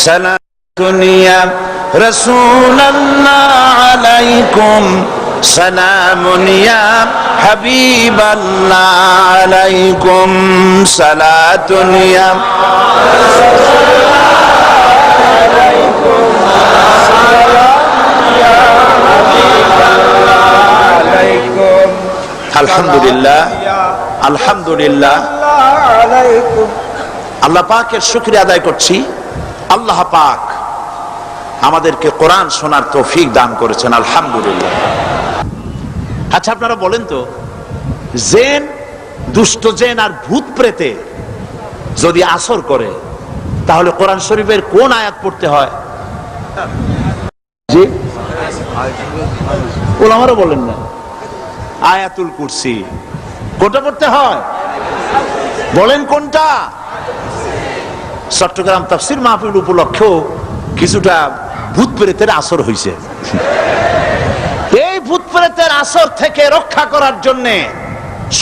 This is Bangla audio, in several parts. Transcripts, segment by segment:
সালাতুন ইয়া রাসূলুল্লাহ আলাইকুম, সালামুন ইয়া হাবিবাল্লাহ আলাইকুম, সালাতুন ইয়া আলহামদুলিল্লাহ আলহামদুলিল্লাহ। আল্লাহ পাকের শুকরিয়া আদায় করছি। আল্লাহ পাক আমাদেরকে কোরআন শোনার তৌফিক দান করেছেন, আলহামদুলিল্লাহ। আচ্ছা, আপনারা বলেন তো, জেন, দুষ্ট জেন আর ভূত প্রেতে যদি আসর করে, তাহলে কোরআন শরীফের কোন আয়াত পড়তে হয়? জি, ওলামারা বলেন না, আয়াতুল কুরসি। কোনটা পড়তে হয় বলেন, কোনটা? চট্টগ্রাম তাফসীর মাহফিল উপলক্ষেও কিছুটা ভূত প্রেতের আসর হয়েছে। এই ভূত প্রেতের আসর থেকে রক্ষা করার জন্য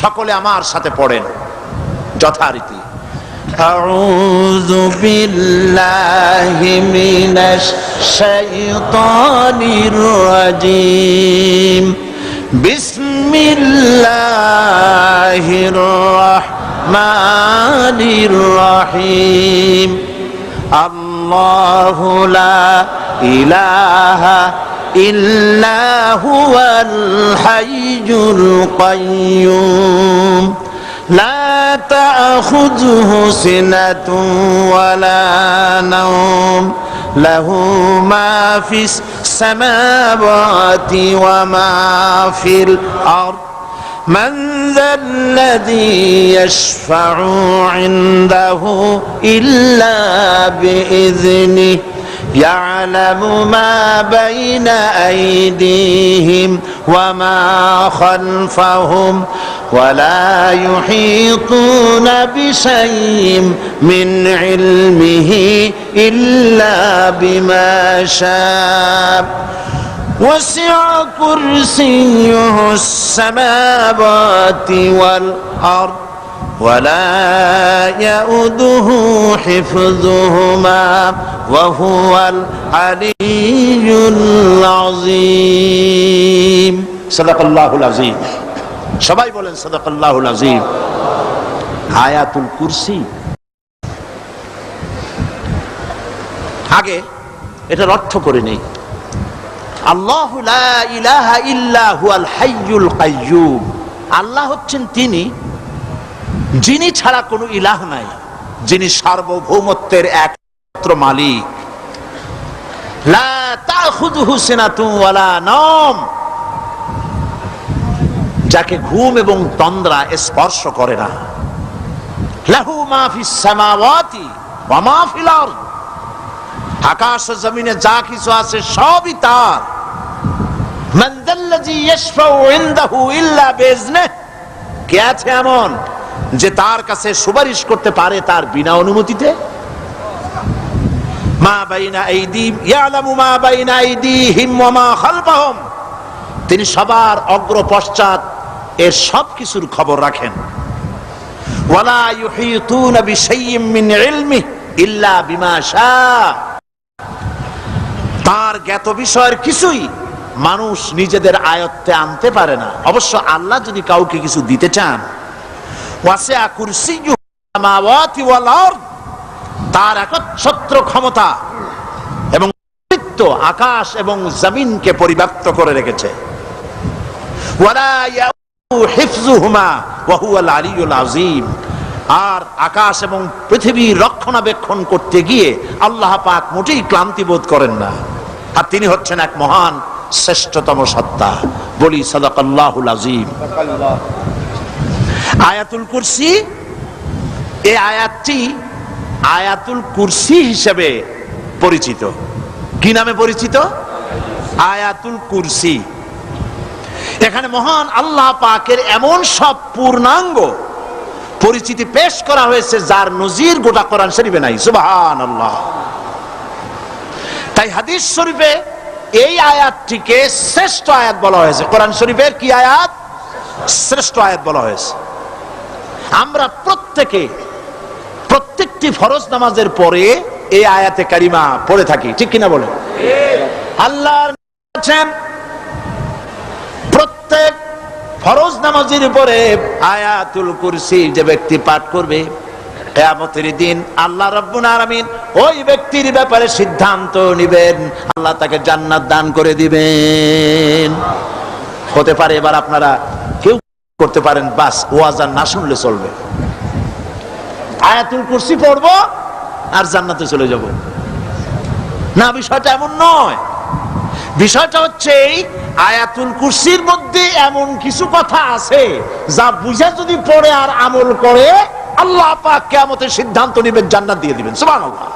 সকলে আমার সাথে পড়েন যথারীতি। আউযু বিল্লাহি মিনাশ শাইতানির রাজীম, বিসমিল্লাহির রাহমানির রহিম। আল্লাহু লা ইলাহা ইল্লা হুয়াল হাইয়ুল কাইয়্যুম, লা তা'খুযুহু সিনাতুন ওয়ালা নাওম, লাহু মা ফিস সামাওয়াতি ওয়া মা ফিল আরদ, মান যাল্লাযী ইয়াশফা'ু 'ইনদাহু ইল্লা বিইযনিহি, ইয়া'লামু মা বাইনা আইদিহিম ওয়া মা খালফাহুম, ওয়া লা ইউহীতুনা বিশাইইন মিন ইলমিহি ইল্লা বিমা শা'a, وسع كرسيه السماوات والأرض ولا يؤوده حفظهما وهو العلي العظيم। صدق الله العظيم। সবাই বলেন সাদাকাল্লাহুল আযীম। আয়াতুল কুরসি, আগে এটার অর্থ করে নেই। আল্লাহু লা ইলাহা ইল্লা হুয়াল হাইয়ুল কাইয়্যুম, আল্লাহ হচ্ছেন তিনি যিনি ছাড়া কোনো ইলাহ নাই, যিনি সার্বভৌমত্বের একমাত্র মালিক। লা তাখুযুহু সিনাতুন ওয়ালা নাওম, যাকে ঘুম এবং তন্দ্রা স্পর্শ করে না। লাহু মা ফিস সামাওয়াতি ওয়া মা ফিল আরদ, আকাশ ও জমিনে যা কিছু আছে সবই তার। মান যাল্লাযী ইয়াশফাউ ইনদাহু ইল্লা বিইজনিহি, কে আছে এমন যে তার কাছে সুপারিশ করতে পারে তার বিনা অনুমতিতে? মা বাইনা আইদিহিম, ইয়ালামু মা বাইনা আইদিহিম ওয়া মা খালফাহুম, তিনি সবার অগ্র পশ্চাৎ এর সব কিছুর খবর রাখেন। ওয়ালা ইউহীতুনা বিশাইইন মিন ইলমিহি ইল্লা বিমা শা'a, তার জ্ঞাত বিষয়ের কিছুই মানুষ নিজেদের আয়ত্তে আনতে পারে না। অবশ্য আল্লাহ যদি কাউকে কিছু দিতে চান, ওয়াসি'a কুরসিয়্যুহু সামাওয়াতি ওয়াল আরদ, তার একচ্ছত্র ক্ষমতা এবং কর্তৃত্ব আকাশ এবং জমিনকে পরিব্যাপ্ত করে রেখেছে। ওয়ালা ইয়াউদুহু হিফযুহুমা ওয়া হুয়াল আলিয়্যুল আযীম, আর আকাশ এবং পৃথিবীর রক্ষণাবেক্ষণ করতে গিয়ে আল্লাহ পাক মোটেই ক্লান্তি বোধ করেন না, আর তিনি হচ্ছেন এক মহান শ্রেষ্ঠতম সত্তা। বলি সাদাকাল্লাহুল আযীম। আয়াতুল কুরসি, এই আয়াতটি আয়াতুল কুরসি হিসেবে পরিচিত। কি নামে পরিচিত? আয়াতুল কুরসি। এখানে মহান আল্লাহ পাকের এমন সব পূর্ণাঙ্গ পরিচিতি পেশ করা হয়েছে যার নজির গোটা কোরআন শরীফে নাই। সুবহানাল্লাহ। তাই হাদিস শরীফে এই আয়াতটিকে শ্রেষ্ঠ আয়াত বলা হয়েছে। কোরআন শরীফের কি আয়াত? শ্রেষ্ঠ আয়াত বলা হয়েছে। আমরা প্রত্যেকটি ফরজ নামাজের পরে এই আয়াতে কারিমা পড়ে থাকি, ঠিক কিনা বলে? আল্লাহ বলেছেন প্রত্যেক ফরজ নামাজের উপরে আয়াতুল কুরসি যে ব্যক্তি পাঠ করবে, কিয়ামতের দিন আল্লাহ রাব্বুল আলামিন ওই ব্যক্তির ব্যাপারে সিদ্ধান্ত নেবেন, আল্লাহ তাকে জান্নাত দান করে দিবেন। হতে পারে এবার আপনারা কেউ করতে পারেন, বাস ওয়াজ আর না শুনলে চলবে, আয়াতুল কুরসি পড়বো আর জান্নাতে চলে যাব। না, বিষয়টা এমন নয়। বিষয়টা হচ্ছে এই আয়াতুল কুরসির মধ্যে এমন কিছু কথা আছে যা বুঝে যদি পড়ে আর আমল করে, আল্লাহ পাক কিয়ামতের সিদ্ধান্ত নেবেন, জান্নাত দিয়ে দিবেন। সুবহানাল্লাহ,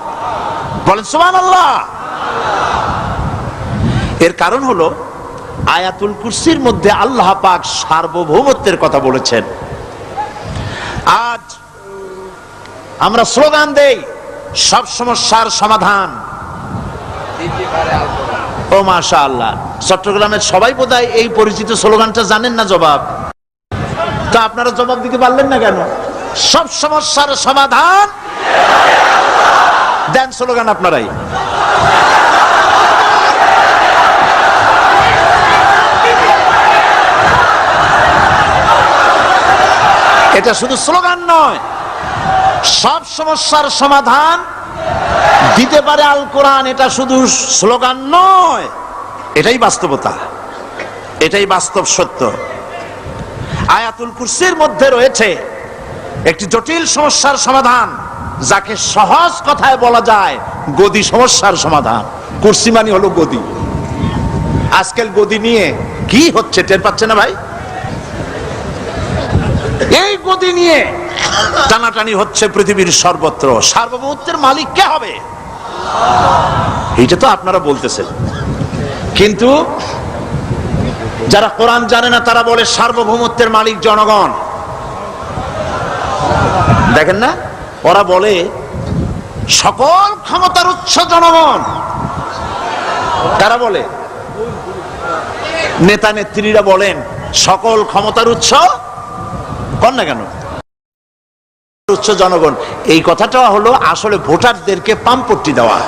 বলেন সুবহানাল্লাহ। এর কারণ হলো আয়াতুল কুরসির মধ্যে আল্লাহ পাক সার্বভৌমত্বের কথা বলেছেন। আজ আমরা স্লোগান দেই সব সমস্যার সমাধান। ও মাশাআল্লাহ, চট্টগ্রামের সবাই বোধহয় এই পরিচিত স্লোগানটা জানেন না। জবাব তো আপনারা জবাব দিতে পারলেন না কেন? সব সমস্যার সমাধান দেন স্লোগান আপনারাই। এটা শুধু স্লোগান নয়, সব সমস্যার সমাধান দিতে পারে আল কোরআন। এটা শুধু স্লোগান নয়, এটাই বাস্তবতা, এটাই বাস্তব সত্য। আয়াতুল কুরসির মধ্যে রয়েছে একটি জটিল সমস্যার সমাধান, যাকে সহজ কথায় বলা যায় গদি সমস্যার সমাধান। কুরসি মানে হলো গদি। আজকাল গদি নিয়ে কি হচ্ছে টের পাচ্ছে না ভাই? এই গদি নিয়ে টানাটানি হচ্ছে পৃথিবীর সর্বত্র। সার্বভৌমত্বের মালিক কে হবে? এইটা তো আপনারা বলতেছেন, কিন্তু যারা কোরআন জানে না তারা বলে সার্বভৌমত্বের মালিক জনগণ। দেখেন না, ওরা বলে সকল ক্ষমতার উৎস জনগণ। কারা বলে? নেতা নেত্রীরা বলেন সকল ক্ষমতার উৎস। কর না কেন? উৎস জনগণ। এই কথাটা হলো আসলে ভোটারদেরকে পাম্পট্টি দেওয়া,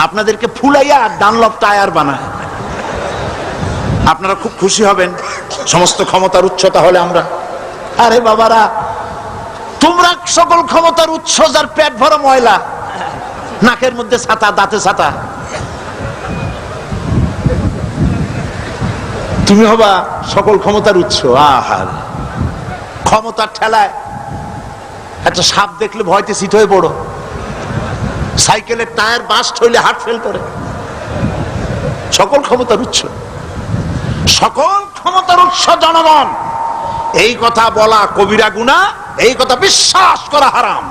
আপনাদেরকে ফুলাইয়া ডানলপ টায়ার বানায়। আপনারা খুব খুশি হবেন সমস্ত ক্ষমতার উৎস তাহলে আমরা। আরে বাবারা, তোমরা সকল ক্ষমতার উৎস যার পেট ভরা ময়লা, নাকের মধ্যে ছাতা, দাঁতে ছাতা, তুমি হবা সকল ক্ষমতার উৎস। আহার, ক্ষমতার ঠেলায় একটা সাপ দেখলে ভয়তে সিট হয়ে পড়ো, সাইকেলের টায়ার বাস্ট হইলে হার্ট ফেল করে। সকল ক্ষমতার উৎস, সকল ক্ষমতার উৎস জনগণ। এই কথা বলা কবিরা গুনাহ, এই কথা বিশ্বাস করা হারাম,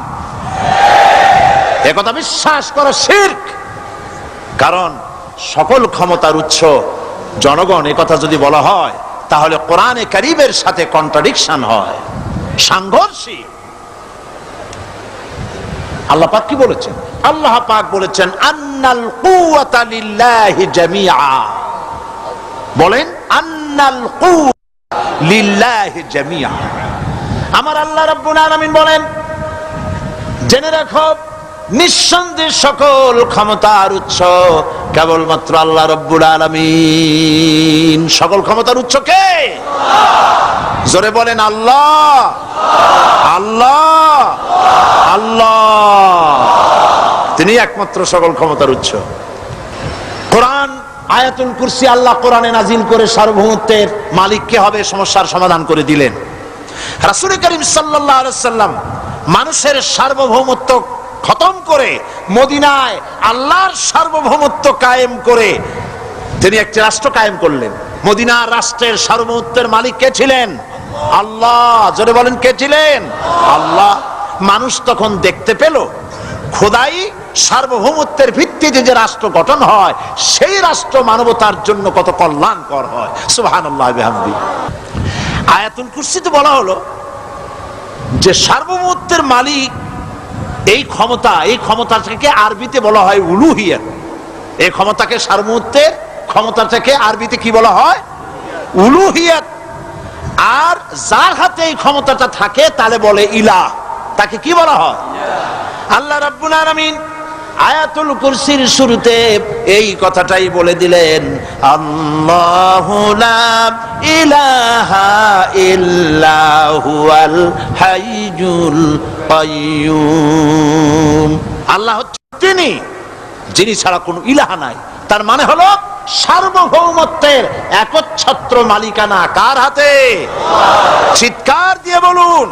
এই কথা বিশ্বাস করা শিরক। কারণ সকল ক্ষমতার উৎস জনগণ, এই কথা যদি বলা হয় তাহলে কোরআনে কারীমের সাথে কন্ট্রাডিকশন হয়, সাংঘর্ষিক। আল্লাহ পাক কি বলেছেন? আল্লাহ পাক বলেছেন আন্নাল কুওয়াতা লিল্লাহি জামিআ। বলেন আন্নাল কুওয়াতা লিল্লাহি জামিআ। আমার আল্লাহ রাব্বুল আলামিন বলেন, জেনে রাখো নিঃসন্দেহে সকল ক্ষমতার উৎস কেবলমাত্র আল্লাহ রাব্বুল আলামিন। সকল ক্ষমতার উৎস কে? জোরে বলেন আল্লাহ, আল্লাহ, আল্লাহ। তিনি একমাত্র সকল ক্ষমতার উৎস। কোরআন আয়াতুল কুরসি আল্লাহ কোরআনে নাজিল করে সার্বভৌমত্বের মালিক কে হবে সমস্যার সমাধান করে দিলেন। রাসূল করিম সাল্লাল্লাহু আলাইহি ওয়াসাল্লাম মানুষের সার্বভৌমত্ব খতম করে মদিনায় আল্লাহর সার্বভৌমত্ব কায়েম করে তিনি একটি রাষ্ট্র কায়েম করলেন। মদিনার রাষ্ট্রের সার্বভৌমত্বের মালিক কে ছিলেন? আল্লাহ। জোরে বলেন কে ছিলেন? আল্লাহ। মানুষ তখন দেখতে পেল খোদাই সার্বভৌমত্বের ভিত্তিতে যে রাষ্ট্র গঠন হয় সেই রাষ্ট্র মানবতার জন্য কত কল্যাণকর হয়। সুবহানাল্লাহ বিহামদি। আয়াতুল কুরসিতে বলা হলো যে সার্বভৌমত্বের মালিক এই ক্ষমতাটাকে আরবিতে বলা হয় উলুহিয়াত। এই ক্ষমতাকে সার্বভৌমত্বের ক্ষমতাটাকে আরবিতে কি বলা হয়? উলুহিয়াত। আর যার হাতে এই ক্ষমতাটা থাকে তাহলে বলে ইলাহ, তাকে কি বলা হয়? আল্লাহ রাব্বুল আলামিন আয়াতুল কুরসির শুরুতে এই কথাটাই বলে দিলেন, আল্লাহু লা ইলাহা ইল্লা হুয়াল হাইয়ুল কাইয়্যুম। আল্লাহ তিনি যিনি ছাড়া কোনো ইলাহা নাই। তার মানে হলো সার্বভৌমত্বের একচ্ছত্র মালিকানা কার হাতে? চিৎকার দিয়ে বলুন,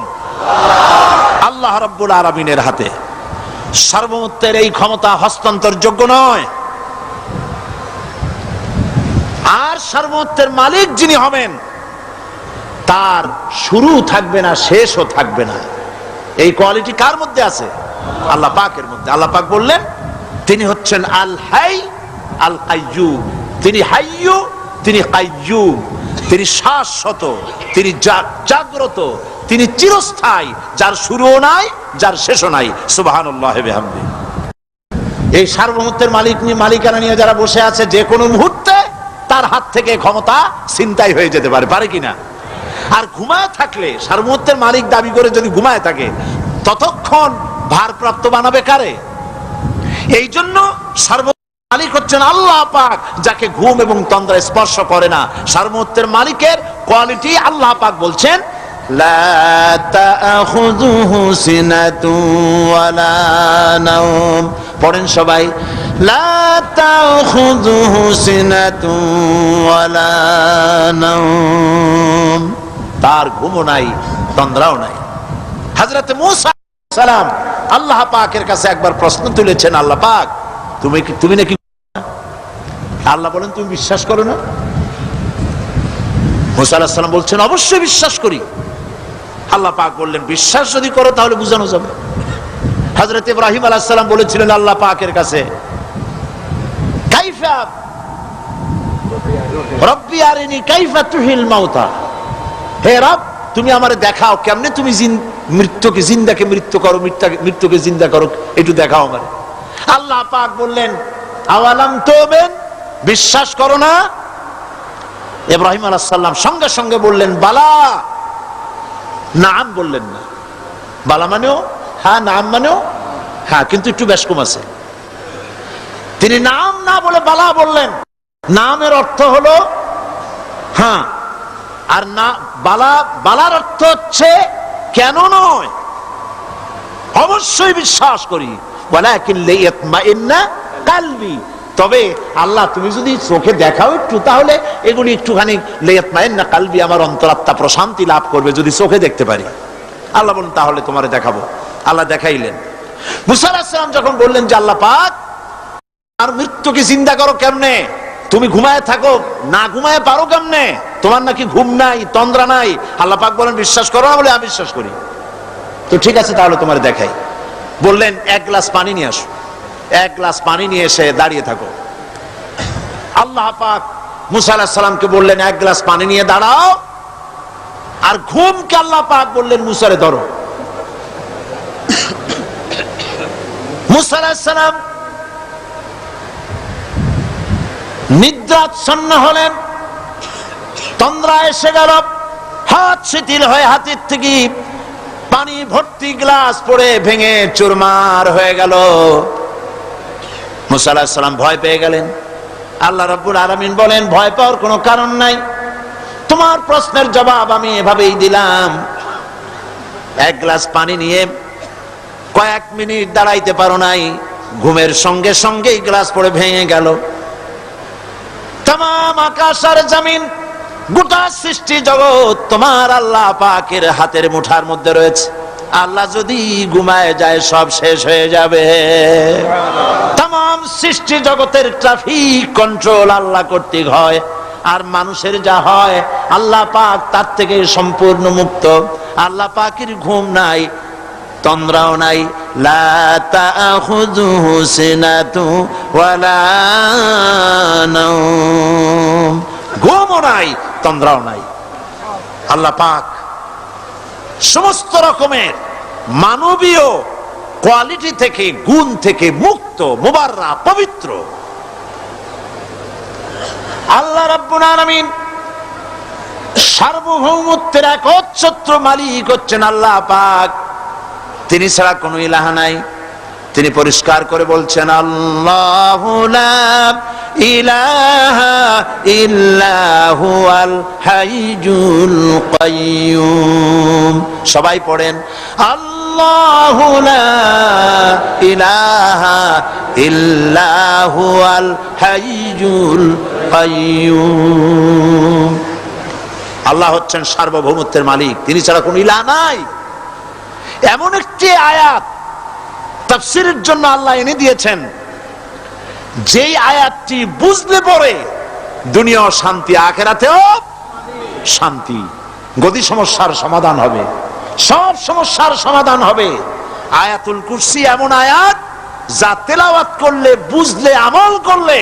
আল্লাহ রাব্বুল আলামিনের হাতে। সার্বভৌমত্বের এই ক্ষমতা হস্তান্তরযোগ্য নয়। আর সার্বভৌমত্বের মালিক যিনি হবেন তার শুরু থাকবে না, শেষও থাকবে না। এই কোয়ালিটি কার মধ্যে আছে? আল্লাহ পাকের মধ্যে। আল্লাহ পাক বললেন তিনি হচ্ছেন আল হাই আল কাইয়্যুম। তিনি হাইয়্যু, তিনি কাইয়্যুম। তিনি শাশ্বত, তিনি জাগ্রত, তিনি চিরস্থায়ী, যার শুরুও নাই, যার শেষও নাই। সুবহানাল্লাহ ওয়া বিহামদিহি। এই সার্বভৌমত্বের মালিকানা নিয়ে যারা বসে আছে, যে কোনো মুহূর্তে তার হাত থেকে ক্ষমতা ছিনতাই হয়ে যেতে পারে, পারে কিনা? আর ঘুমায় থাকলে, সার্বভৌমত্বের মালিক দাবি করে যদি ঘুমায় থাকে, ততক্ষণ ভারপ্রাপ্ত বানাবে কারে? এই জন্য মালিক হচ্ছেন আল্লাহ পাক, যাকে ঘুম এবং তন্দ্রা স্পর্শ করে না। সার্বভৌমত্বের মালিকের কোয়ালিটি আল্লাহ পাক বলছেন লা তাখুযুহু সিনাতুন ওয়ালা নাওম। পড়েন সবাই, লা তাখুযুহু সিনাতুন ওয়ালা নাওম। তার ঘুমও নাই, তন্দ্রাও নাই। হযরত মূসা আলাইহিস সালাম আল্লাহ পাকের কাছে একবার প্রশ্ন তুলেছেন, আল্লাহ পাক তুমি নাকি? আল্লাহ বলেন তুমি বিশ্বাস করো না? মূসা আলাইহিস সালাম বলছেন অবশ্যই বিশ্বাস করি। আল্লাহ পাক বললেন বিশ্বাস যদি করো তাহলে বুঝানো যাবে। হযরত ইব্রাহিম আলাইহিস সালাম বলেছিলেন আল্লাহ পাকের কাছে, কাইফা রব্বি আরিনি কাইফা তুহিল মাউতা। হে রব, তুমি আমারে দেখাও কেমনে তুমি মৃত্যুকে জিন্দাকে মৃত্যু করো, মৃত্যুকে জিন্দা করো, একটু দেখাও আমারে। আল্লাহ পাক বললেন আওয়ালাম তুমিন, বিশ্বাস করো না? ইব্রাহিম আলাইহিস সালাম সঙ্গে সঙ্গে বললেন বালা। নাম বললেন না। বালা মানেও হ্যাঁ, নাম মানেও হ্যাঁ, কিন্তু একটু বেশ কম আছে। তিনি নাম না বলে বালা বললেন। নামের অর্থ হলো হ্যাঁ, আর না বালার অর্থ হচ্ছে কেন নয়, অবশ্যই বিশ্বাস করি। ওয়ালাকিন লিয়াতমাইন্না কালবি। তবে আল্লাহ তুমি যদি চোখে দেখাও একটু, তাহলে এগুলি একটুখানি লিয়াতমাইন্না কালবি, আমার অন্তরাত্মা প্রশান্তি লাভ করবে যদি চোখে দেখতে পারি। আল্লাহ বলেন তাহলে তোমারে দেখাবো। আল্লাহ দেখাইলেন। মূসা আলাইহিস সালাম যখন বললেন যে আল্লাহ পাক আর মৃত্যুকে চিন্তা করো কেমনে, তুমি ঘুমায় থাকো, না ঘুমায় পারো কেমনে, তোমার নাকি ঘুম নাই, তন্দ্রা নাই। আল্লাহ পাক বলেন বিশ্বাস করো না? বলে আমি বিশ্বাস করি। তো ঠিক আছে তাহলে তোমার দেখাই। বললেন এক গ্লাস পানি নিয়ে আসো। এক গ্লাস পানি নিয়ে এসে দাঁড়িয়ে থাকো। আল্লাহ পাক মূসা আলাইহিস সালামকে বললেন এক গ্লাস পানি নিয়ে দাঁড়াও। আর ঘুমকে আল্লাহ পাক বললেন মূসারে ধরো। মূসা আলাইহিস সালাম নিদ্রাচ্ছন্ন হলেন, তন্দ্রা এসে গেল, হাত শিথিল হয়ে হাতের থেকে পানি ভর্তি গ্লাস পড়ে ভেঙে চুরমার হয়ে গেল। মূসা আলাইহিস সালাম ভয় পেয়ে গেলেন। আল্লাহ রাব্বুল আলামিন বলেন ভয় পাওয়ার কোনো কারণ নাই, তোমার প্রশ্নের জবাব আমি এভাবেই দিলাম। এক গ্লাস পানি নিয়ে কয়েক মিনিট দাঁড়াইতে পারো নাই, ঘুমের সঙ্গে সঙ্গেই গ্লাস পড়ে ভেঙে গেল। तमाम आकाश और जमीन গোটা সৃষ্টি জগৎ তোমার আল্লাহ পাকের হাতের মুঠার মধ্যে রয়েছে। আল্লাহ যদি ঘুমায় যায় সব শেষ হয়ে যাবে। तमाम সৃষ্টি জগতের ট্রাফিক কন্ট্রোল আল্লাহ কর্তৃক হয়, আর মানুষের যা হয় আল্লাহ পাক তার থেকে সম্পূর্ণ মুক্ত। আল্লাহ পাকের ঘুম নাই, তন্দ্রাও নাই। লা তাখুযুহু সিনাতু ওয়ালা নাওম, ঘুমও নাই, তন্দ্রাও নাই। আল্লাহ পাক সমস্ত রকমের মানবীয় কোয়ালিটি থেকে, গুণ থেকে মুক্ত, মুবাররা, পবিত্র। আল্লাহ রাব্বুল আলামিন সার্বভৌমত্বের একচ্ছত্র মালিক হচ্ছেন আল্লাহ পাক, তিনি ছাড়া কোনো ইলাহ নাই। তিনি পরিষ্কার করে বলছেন আল্লাহু লা ইলাহা ইল্লা হুয়াল হাইয়ুল কাইয়্যুম। সবাই পড়েন আল্লাহু লা ইলাহা ইল্লা হুয়াল হাইয়ুল কাইয়্যুম। আল্লাহ হচ্ছেন সার্বভৌমত্বের মালিক, তিনি ছাড়া কোনো ইলাহ নাই। এমন একটি আয়াত তাফসীরের জন্য আল্লাহ এনে দিয়েছেন, যেই আয়াতটি বুঝলে পরে দুনিয়া শান্তি, আখিরাতেও শান্তি, গদি সমস্যার সমাধান হবে, সব সমস্যার সমাধান হবে। আয়াতুল কুরসি এমন আয়াত যা তেলাওয়াত করলে, বুঝলে, আমল করলে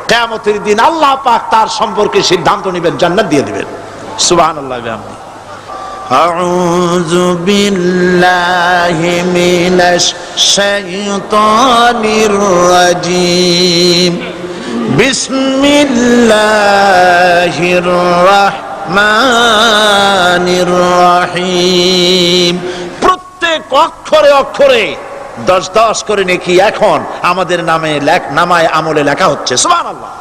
কিয়ামতের দিন আল্লাহ পাক তার সম্পর্কে সিদ্ধান্ত নেবেন, জান্নাত দিয়ে দিবেন। সুবহানাল্লাহ ওয়া বিহামদিহি। আউযু বিল্লাহি মিনাশ শাইতানির রাজীম। বিসমিল্লাহির রাহমানির রাহিম। প্রত্যেক অক্ষরে অক্ষরে 10-10 করে নেকি এখন আমাদের নামায় আমলে লেখা হচ্ছে। সুবহানাল্লাহ।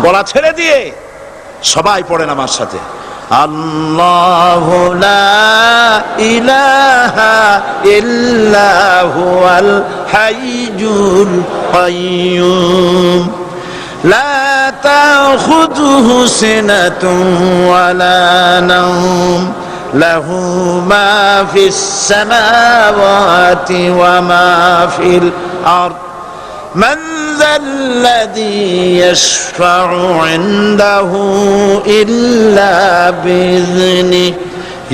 গলা ছেড়ে দিয়ে সবাই পড়েন আমার সাথে আল্লাহু লা ইলাহা ইল্লা হুয়াল হাইয়ুল কাইয়্যুম লা তাখুযুহু সিনাতুন ওয়ালা নাওম লাহু মা ফিস সামাওয়াতি ওয়া মা ফিল আরদ من ذا الذي يشفع عنده إلا بإذنه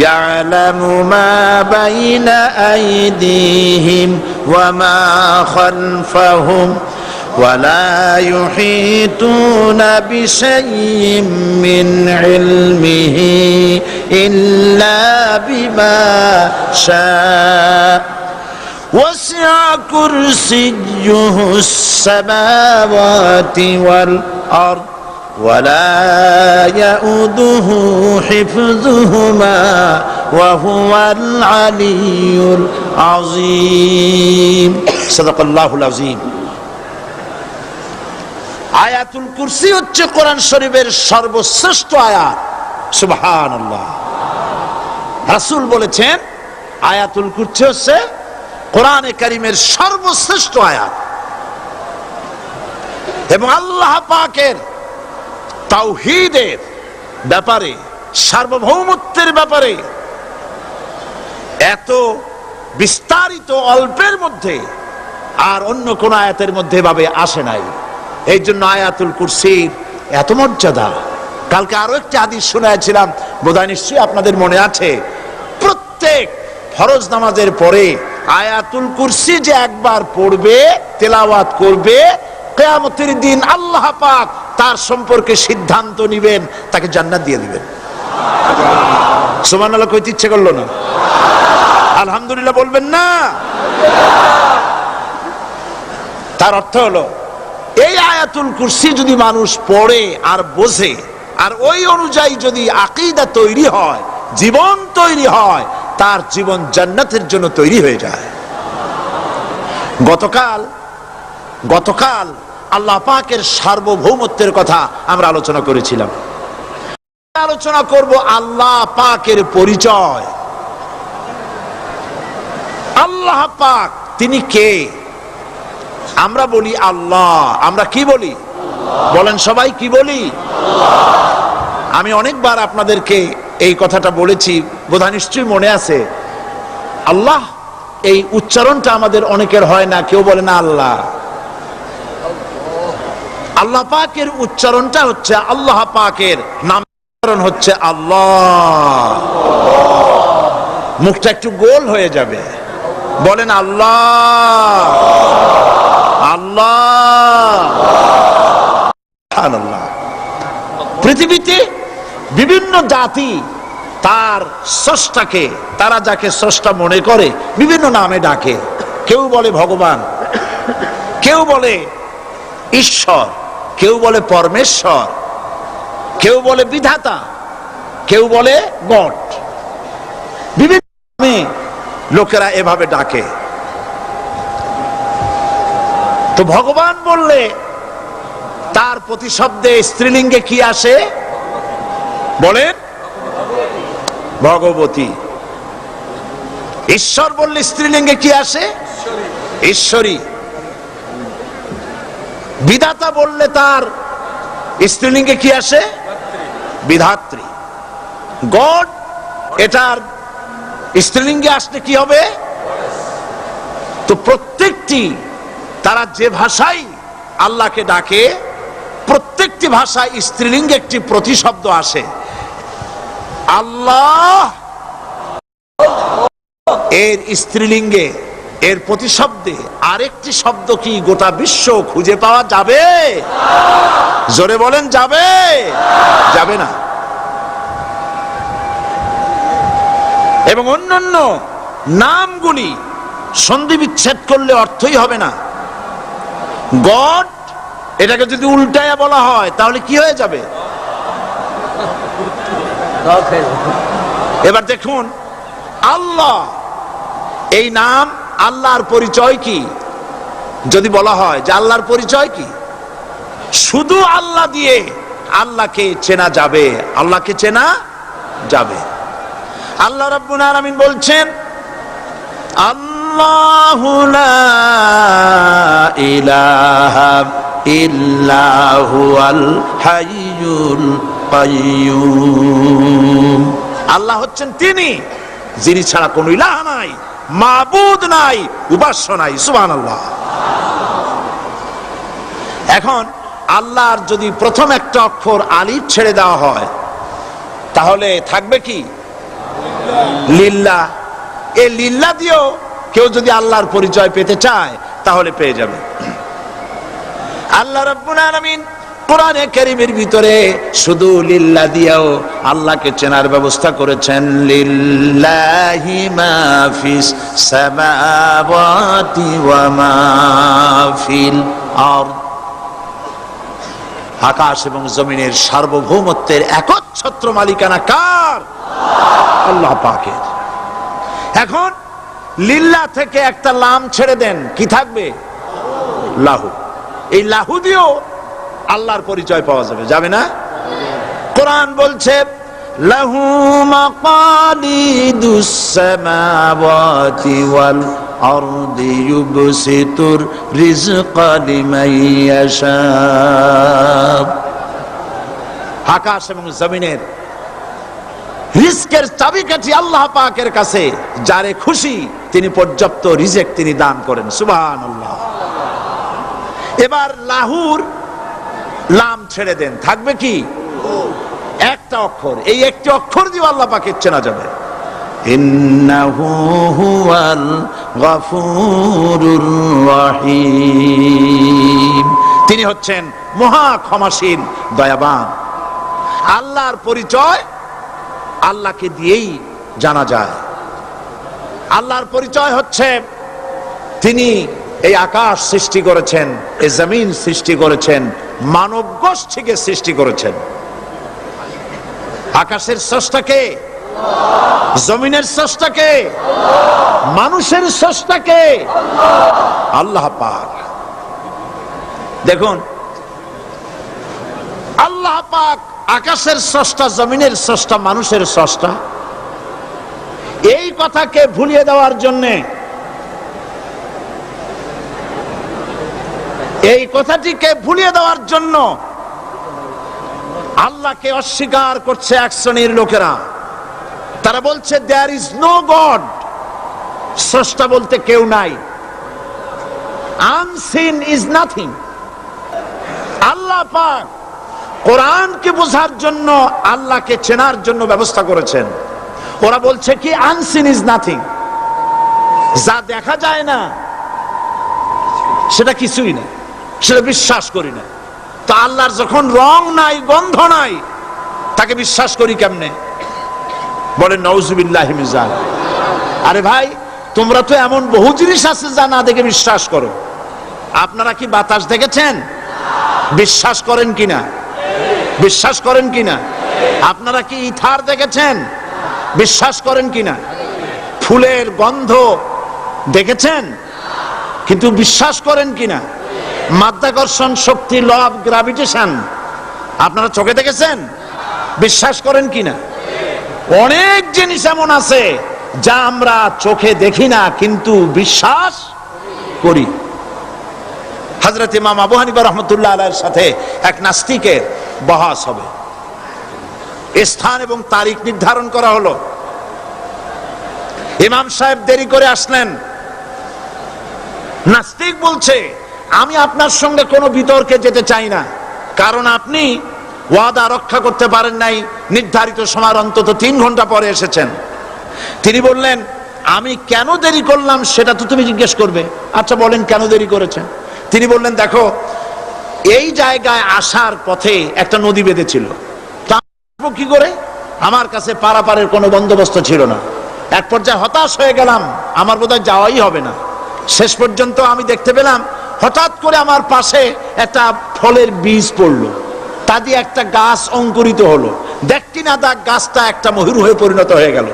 يعلم ما بين أيديهم وما خلفهم ولا يحيطون بشيء من علمه إلا بما شاء وسع كرسيه السماوات والأرض ولا يؤوده حفظهما وهو العلي العظيم صدق الله العظيم। আয়াতুল কুরসি হচ্ছে কোরআন শরীফের সর্বশ্রেষ্ঠ আয়াত। সুবহানাল্লাহ। রাসূল বলেছেন আয়াতুল কুরসি হচ্ছে কোরআনে কারীমের সর্বশ্রেষ্ঠ আয়াত, এবং আল্লাহ পাকের তাওহীদের ব্যাপারে, সার্বভৌমত্বের ব্যাপারে এত বিস্তারিত অল্পের মধ্যে আর অন্য কোন আয়াতের মধ্যে ভাবে আসে নাই। এই জন্য আয়াতুল কুরসির এত মর্যাদা। কালকে আরো একটি হাদিস শোনাইছিলাম, বোধহয় নিশ্চয়ই আপনাদের মনে আছে, প্রত্যেক ফরজ নামাজের পরে আয়াতুল কুরসি যে একবার পড়বে, তেলাওয়াত করবে, কিয়ামতের দিন আল্লাহ পাক তার সম্পর্কে সিদ্ধান্ত নেবেন, তাকে জান্নাত দিয়ে দিবেন। সুবহানাল্লাহ কইতে ইচ্ছে করলো না? আলহামদুলিল্লাহ বলবেন না? তার অর্থ হলো এই আয়াতুল কুরসি যদি মানুষ পড়ে আর বোঝে, আর ওই অনুযায়ী যদি আকীদা তৈরি হয়, জীবন তৈরি হয়, তার জীবন জান্নাতের জন্য তৈরি হয়ে যায়। গতকাল আল্লাহ পাকের সার্বভৌমত্বের কথা আমরা আলোচনা করেছিলাম। আলোচনা করব আল্লাহ পাকের পরিচয়। আল্লাহ পাক তিনি কে? আমরা বলি আল্লাহ। আমরা কি বলি? বলেন সবাই, কি বলি? আমি অনেকবার আপনাদেরকে এই কথাটা বলেছি, বোধহয় নিশ্চয়ই মনে আছে। আল্লাহ এই উচ্চারণটা আমাদের অনেকের হয় না, কেউ বলে না আল্লাহ। আল্লাহ পাকের উচ্চারণটা হচ্ছে, আল্লাহ পাকের নাম উচ্চারণ হচ্ছে আল্লাহ। মুখটা একটু গোল হয়ে যাবে, বলেন আল্লাহ আল্লাহ আল্লাহ। পৃথিবীতে বিভিন্ন জাতি তার স্রষ্টাকে, তারা যাকে স্রষ্টা মনে করে, বিভিন্ন নামে ডাকে। কেউ বলে ভগবান, কেউ বলে ঈশ্বর, কেউ বলে পরমেশ্বর, কেউ বলে বিধাতা, কেউ বলে গড। বিভিন্ন নামে লোকেরা এভাবে ডাকে। তো ভগবান বললে তার প্রতিশব্দে স্ত্রীলিঙ্গে কি আসে বলেন? ভগবতী। ঈশ্বর বললে স্ত্রীলিঙ্গে কি আসে? ঈশ্বরী। বিধাতা বললে তার স্ত্রীলিঙ্গে কি আসে? বিধাত্রী। গড এটার স্ত্রীলিঙ্গে আসলে কি হবে? তো প্রত্যেকটি তারা যে ভাষায় আল্লাহকে ডাকে, প্রত্যেকটি ভাষায় স্ত্রীলিঙ্গে একটি প্রতিশব্দ আসে। আল্লাহ এর স্ত্রীলিঙ্গে, এর প্রতিশব্দে আরেকটি শব্দ কি গোটা বিশ্ব খুঁজে পাওয়া যাবে? জোরে বলেন, যাবে? যাবে না। এবং অন্যান্য নামগুলি সন্ধি বিচ্ছেদ করলে অর্থই হবে না। গড এটাকে যদি উল্টায়া বলা হয় তাহলে কি হয়ে যাবে? এবার দেখুন, আল্লাহ এই নাম, আল্লাহর পরিচয় কি? যদি বলা হয় যে আল্লাহর পরিচয় কি, শুধু আল্লাহ দিয়ে আল্লাহকে চেনা যাবে, আল্লাহকে চেনা যাবে। আল্লাহ রাব্বুল আলামিন বলছেন, আল্লাহু লা ইলাহা ইল্লা হুয়াল হাইয়ুল কাইয়্যুম। আল্লাহ হচ্ছেন তিনি যিনি ছাড়া কোনো ইলাহ নাই, মাবুদ নাই, উপাস্য নাই। সুবহানাল্লাহ। এখন আল্লাহর যদি প্রথম একটা অক্ষর আলিফ ছেড়ে দেওয়া হয় তাহলে থাকবে কি? লিল্লাহ। এই লিল্লাহ দিয়েও কেউ যদি আল্লাহর পরিচয় পেতে চায় তাহলে পেয়ে যাবে। আল্লাহ রাব্বুল আলামিন কোরআনে কারীমের ভিতরে শুধু লিল্লাহ দিয়েও আল্লাহকে চেনার ব্যবস্থা করেছেন। লিল্লাহি মা ফিস সামাওয়াতি ওয়া মা ফিল আরদ। আকাশ এবং জমিনের সার্বভৌমত্বের একচ্ছত্র মালিকানা কার? আল্লাহ পাকের। এখন লিল্লাহ থেকে একটা লাম ছেড়ে দেন, কি থাকবে? লাহু। এই লাহু দিয়েও আল্লাহর পরিচয় পাওয়া যাবে, যাবে না? কোরআন বলছে, লাহু মাকালিদুস সামাওয়াতি ওয়াল আরদি ইউবসিতুর রিজকা লিমান ইয়াশা। আকাশ এবং জমিনের রিজকের চাবিকাঠি আল্লাহ পাকের কাছে, যারে খুশি তিনি পর্যাপ্ত রিজেক তিনি দান করেন। সুবহানাল্লাহ। এবার লাহুর লাম ছেড়ে দেন, থাকবে কি? একটা অক্ষর। এই একটি অক্ষর দিয়ে আল্লাহ পাকের চেনা যাবে। ইন্নাহু হুয়াল গফুরুর রহিম। তিনি হচ্ছেন মহা ক্ষমাশীল, দয়াবান। আল্লাহর পরিচয় আল্লাহকে দিয়েই জানা যায়। আল্লাহর পরিচয় হচ্ছে তিনি এই আকাশ সৃষ্টি করেছেন, এই জমিন সৃষ্টি করেছেন, মানব গোষ্ঠীকে সৃষ্টি করেছেন। আকাশের স্রষ্টাকে, জমিনের স্রষ্টাকে, মানুষের স্রষ্টাকে আল্লাহ পাক। দেখুন, আল্লাহ পাক আকাশের স্রষ্টা, জমিনের স্রষ্টা, মানুষের স্রষ্টা। এই কথাকে ভুলিয়ে দেওয়ার জন্যে, এই কথাটিকে ভুলিয়ে দেওয়ার জন্য আল্লাহকে অস্বীকার করছে এক শ্রেণীর লোকেরা। তারা বলছে দেয়ার ইজ নো গড, স্রষ্টা বলতে কেউ নাই। Unseen is nothing. আল্লাহ পাক কোরআনকে বোঝার জন্য, আল্লাহকে চেনার জন্য ব্যবস্থা করেছেন। ওরা বলছে কি আনসিন ইজ নাথিং, যা দেখা যায় না সেটা কিছুই না, সেটা বিশ্বাস করি না। তো আল্লাহর যখন রং নাই, গন্ধ নাই, তাকে বিশ্বাস করি কেমনে? বলেন নাউজুবিল্লাহি মিন যালিক। আরে ভাই, তোমরা তো এমন বহু জিনিস আছে যা না দেখে বিশ্বাস করো। আপনারা কি বাতাস দেখেছেন? বিশ্বাস করেন কিনা? বিশ্বাস করেন কিনা? আপনারা কি ইথার দেখেছেন? বিশ্বাস করেন কিনা? ফুলের গন্ধ দেখেছেন কিন্তু বিশ্বাস করেন কিনা? মাধ্যাকর্ষণ শক্তি, ল অফ গ্রাভিটেশন আপনারা চোখে দেখেছেন? বিশ্বাস করেন কিনা? অনেক জিনিস এমন আছে যা আমরা চোখে দেখি না কিন্তু বিশ্বাস করি। হযরত ইমাম আবু হানিফা রাহমাতুল্লাহ আলাইহির সাথে এক নাস্তিকের বহস হবে। স্থান এবং তারিখ নির্ধারণ করা হলো। ইমাম সাহেব দেরি করে আসলেন। নাস্তিক বলছে, আমি আপনার সঙ্গে কোনো বিতর্কে যেতে চাই না, কারণ আপনি ওয়াদা রক্ষা করতে পারেন নাই, নির্ধারিত সময়ের অন্তত 3 ঘন্টা পরে এসেছেন। তিনি বললেন, আমি কেন দেরি করলাম সেটা তো তুমি জিজ্ঞেস করবে। আচ্ছা বলেন কেন দেরি করেছেন? তিনি বললেন, দেখো এই জায়গায় আসার পথে একটা নদী বেঁধেছিল, তা কি করে? আমার কাছে পারাপারের কোনো বন্দোবস্ত ছিল না। এক পর্যায়ে হতাশ হয়ে গেলাম, আমার বোধহয় যাওয়াই হবে না। শেষ পর্যন্ত আমি দেখতে পেলাম হঠাৎ করে আমার পাশে একটা ফলের বীজ পড়লো, তা দিয়ে একটা গাছ অঙ্কুরিত হলো। দেখছি না তা গাছটা একটা ময়ূর হয়ে পরিণত হয়ে গেল।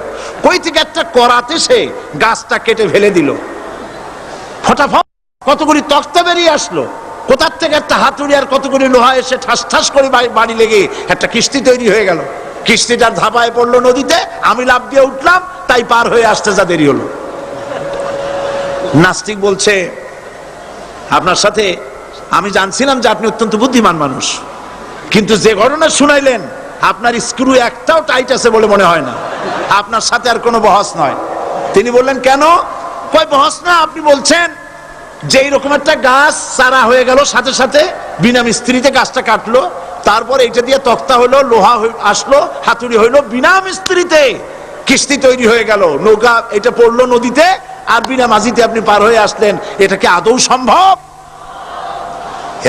কই থেকে একটা করাতে সে গাছটা কেটে ফেলে দিল। ফটাফট কতগুলি তক্তা বেরিয়ে আসলো, কোথার থেকে একটা হাতুড়ি আর কতগুলি লোহা এসে ঠাস ঠাস করে বাড়ি লেগে একটা কিস্তি তৈরি হয়ে গেল। কিস্তিটার ধাপায় পড়লো নদীতে, আমি লাফ দিয়ে উঠলাম, তাই পার হয়ে আসতে যা দেরি হলো। নাস্তিক বলছে, আপনার সাথে আমি জানছিলাম যে আপনি অত্যন্ত বুদ্ধিমান মানুষ, কিন্তু যে ঘটনা শুনাইলেন আপনার স্ক্রু একটাও টাইট আছে বলে মনে হয় না, আপনার সাথে আর কোনো বহস নয়। তিনি বললেন, কেন? কই বহস না, আপনি বলছেন যে এইরকম একটা গাছ চারা হয়ে গেল, সাথে সাথে বিনা মিস্ত্রিতে গাছটা কাটলো, তারপর এটা দিয়ে তক্তা হলো, লোহা আসলো, হাতুড়ি হইলো, বিনা মিস্ত্রিতে কিস্তি তৈরি হয়ে গেল, নৌকা এটা পড়লো নদীতে, আর বিনা মাঝিতে আপনি পার হয়ে আসলেন। এটা কি আদৌ সম্ভব?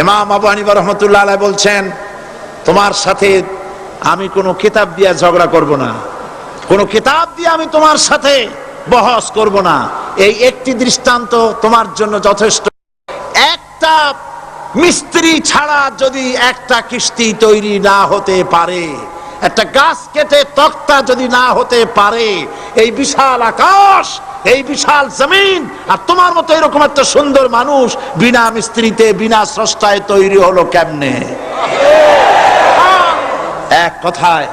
ইমাম আবু হানিফা রাহমাতুল্লাহ আলাইহি বলছেন, তোমার সাথে আমি কোনো কিতাব দিয়ে ঝগড়া করব না, কোনো কিতাব দিয়ে আমি তোমার সাথে বহস করব না। এই একটি দৃষ্টান্ত তোমার জন্য যথেষ্ট। একটা মিস্ত্রি ছাড়া যদি একটা কিস্তি তৈরি না হতে পারে, একটা গাছ কেটে তক্তা যদি না হতে পারে, এই বিশাল আকাশ, এই বিশাল জমিন, আর তোমার মতো এরকম একটা সুন্দর মানুষ বিনা মিস্ত্রিতে বিনা স্রষ্টায় তৈরি হলো কেমনে? এক কথায়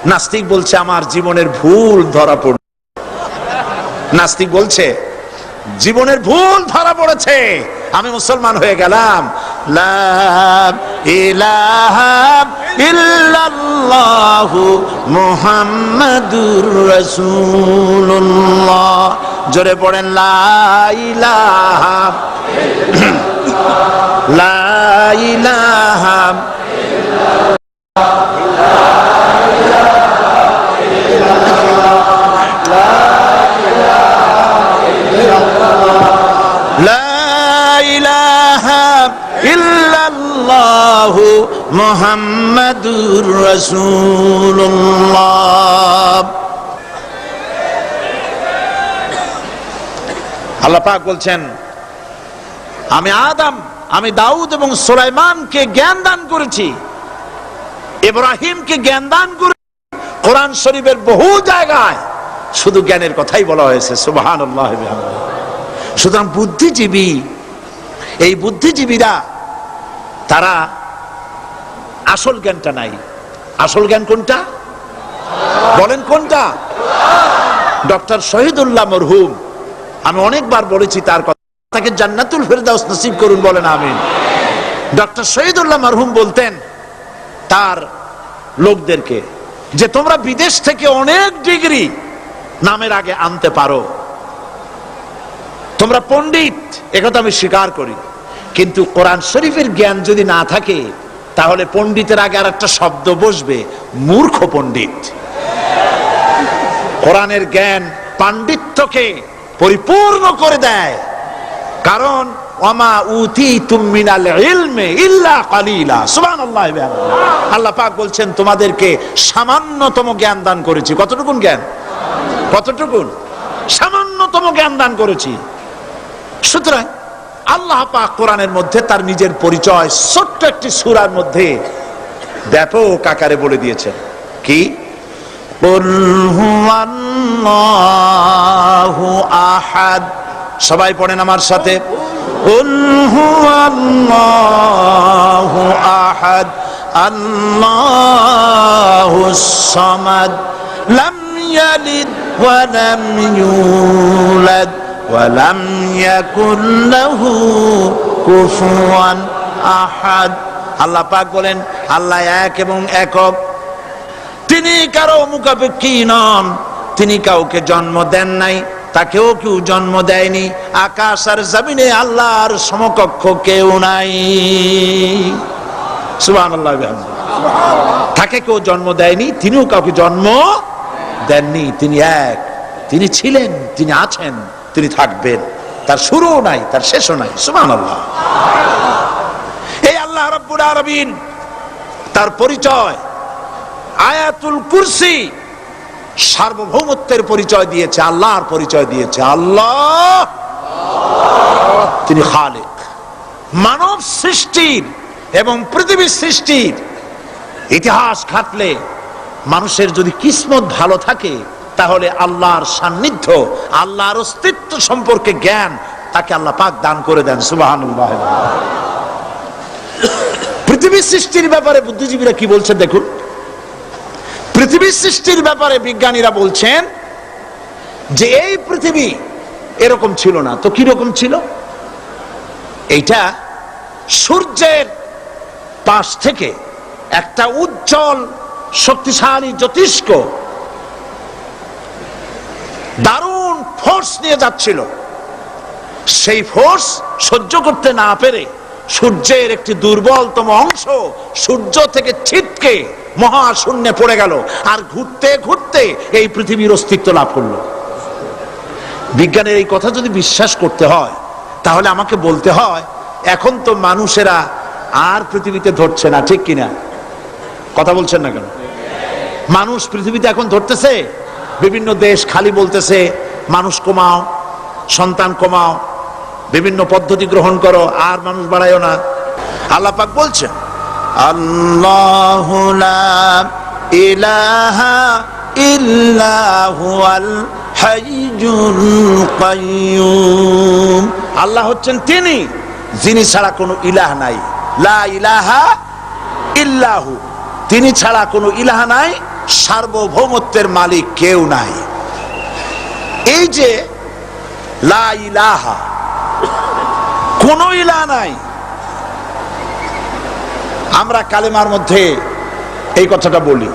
নাস্তিক বলছে, আমার জীবনের ভুল ধরা পড়ল। নাস্তিক বলছে, জীবনের ভুল ধরা পড়েছে, আমি মুসলমান হয়ে গেলাম। লা ইলাহা ইল্লাল্লাহু মুহাম্মাদুর রাসূলুল্লাহ। জোরে পড়েন, লা ইলাহা লা ইলাহা ইল্লাল্লাহু মুহাম্মাদুর রাসূলুল্লাহ। আল্লাহ পাক বলছেন, আমি আদম, আমি দাউদ এবং সুলাইমানকে জ্ঞান দান করেছি, ইব্রাহিমকে জ্ঞান দান করেছি। কোরআন শরীফের বহু জায়গায় শুধু জ্ঞানের কথাই বলা হয়েছে। সুবহানাল্লাহ। সুতরাং বুদ্ধিজীবী, এই বুদ্ধিজীবীরা তারা আসল জ্ঞানটা নাই। আসল জ্ঞান কোনটা বলেন? কোনটা? ডক্টর শহীদুল্লাহ মরহুম, আমি অনেকবার বলেছি তার কথা, তাকে জান্নাতুল ফেরদাউস নসিব করুন, বলেন আমিন। ডক্টর শহীদুল্লাহ মরহুম বলতেন তার লোকদেরকে যে তোমরা বিদেশ থেকে অনেক ডিগ্রি নামের আগে আনতে পারো, তোমরা পণ্ডিত, একথা আমি স্বীকার করি, কিন্তু কোরআন শরীফের জ্ঞান যদি না থাকে তাহলে পণ্ডিতের আগে আর একটা শব্দ বসবে, মূর্খ পণ্ডিত। কোরআনের জ্ঞান পাণ্ডিত্যকে পরিপূর্ণ করে দেয়, কারণ ওয়ামা উতিতুম মিনাল ইলমি ইল্লা কালিলা। সুবহানাল্লাহ। আল্লাহ পাক বলছেন, তোমাদেরকে সামান্যতম জ্ঞান দান করেছি। কতটুকুন জ্ঞান? কতটুকুন? সামান্যতম জ্ঞান দান করেছি। সুতরাং আল্লাহ পাক কোরআনের মধ্যে তার নিজের পরিচয় ছোট্ট একটি সূরার মধ্যে ব্যাপক আকারে বলে দিয়েছেন। কি? কুল হুয়াল্লাহু আহাদ। সবাই পড়েন আমার সাথে, কুল হুয়াল্লাহু আহাদ আল্লাহুস সামাদ লাম ইয়ালিদ ওয়া লাম ইউলাদ ওয়া লাম ইয়াকুল লাহু কুফুয়ান আহাদ। আল্লাহ পাক বলেন, আল্লাহ এক এবং একক, তিনি কারো মুখাপেক্ষী নন, তিনি কাউকে জন্ম দেন নাই, তাকেও কেউ জন্ম দেয়নি, আকাশ আর জমিনে আল্লাহর সমকক্ষ কেউ নাই। সুবহানাল্লাহ। তাকে কেউ জন্ম দেয়নি, তিনিও কাউকে জন্ম দেননি। তিনি এক, তিনি ছিলেন, তিনি আছেন, তিনি থাকবেন। তার শুরুও নাই, তার শেষও নাই। সুবহানাল্লাহ। এই আল্লাহ রাব্বুল আলামিন তার পরিচয় আয়াতুল কুরসি সার্বভৌমত্বের পরিচয় দিয়েছে, আল্লাহর পরিচয় দিয়েছে। আল্লাহ তিনি খালিক। মানব সৃষ্টির এবং পৃথিবীর সৃষ্টির ইতিহাস ঘাটলে মানুষের যদি কিসমত ভালো থাকে, তাহলে আল্লাহর সান্নিধ্য, আল্লাহর অস্তিত্ব সম্পর্কে জ্ঞান তাকে আল্লাহ পাক দান করে দেন। সুবহানাল্লাহ। পৃথিবীর সৃষ্টির ব্যাপারে বুদ্ধিজীবীরা কি বলছে দেখুন। পৃথিবীর সৃষ্টির ব্যাপারে বিজ্ঞানীরা বলছেন যে এই পৃথিবী এরকম ছিল না, তো কি রকম ছিল? এইটা সূর্যের পাশ থেকে একটা উজ্জ্বল শক্তিশালী জ্যোতিষ্ক দারুণ ফোর্স নিয়ে যাচ্ছিল। সেই ফোর্স সহ্য করতে না পেরে সূর্যের একটি দুর্বলতম অংশ সূর্য থেকে ছিটকে মহাশূন্যে পড়ে গেল, আর ঘুরতে ঘুরতে এই পৃথিবীর অস্তিত্ব লাভ করলো। বিজ্ঞানের এই কথা যদি বিশ্বাস করতে হয়, তাহলে আমাকে বলতে হয় এখন তো মানুষেরা আর পৃথিবীতে ধরছে না, ঠিক কিনা? কথা বলছেন না কেন? মানুষ পৃথিবীতে এখন ধরতেছে। বিভিন্ন দেশ খালি বলতেছে মানুষ কমাও, সন্তান কমাও, বিভিন্ন পদ্ধতি গ্রহণ করো, আর মানুষ বাড়ায়ও না। আল্লাহ পাক বলছেন, আল্লাহু লা ইলাহা ইল্লা হুয়াল হাইয়ুল কাইয়্যুম। আল্লাহ হচ্ছেন তিনি, যিনি ছাড়া কোনো ইলাহ নাই। লা ইলাহা ইল্লাহু, তিনি ছাড়া কোনো ইলাহ নাই, সার্বভৌমত্বের মালিক কেউ নাই। এই যে লা ইলাহা, কোনো ইলাহ নাই, আমরা কালেমার মধ্যে এই কথাটা বলি।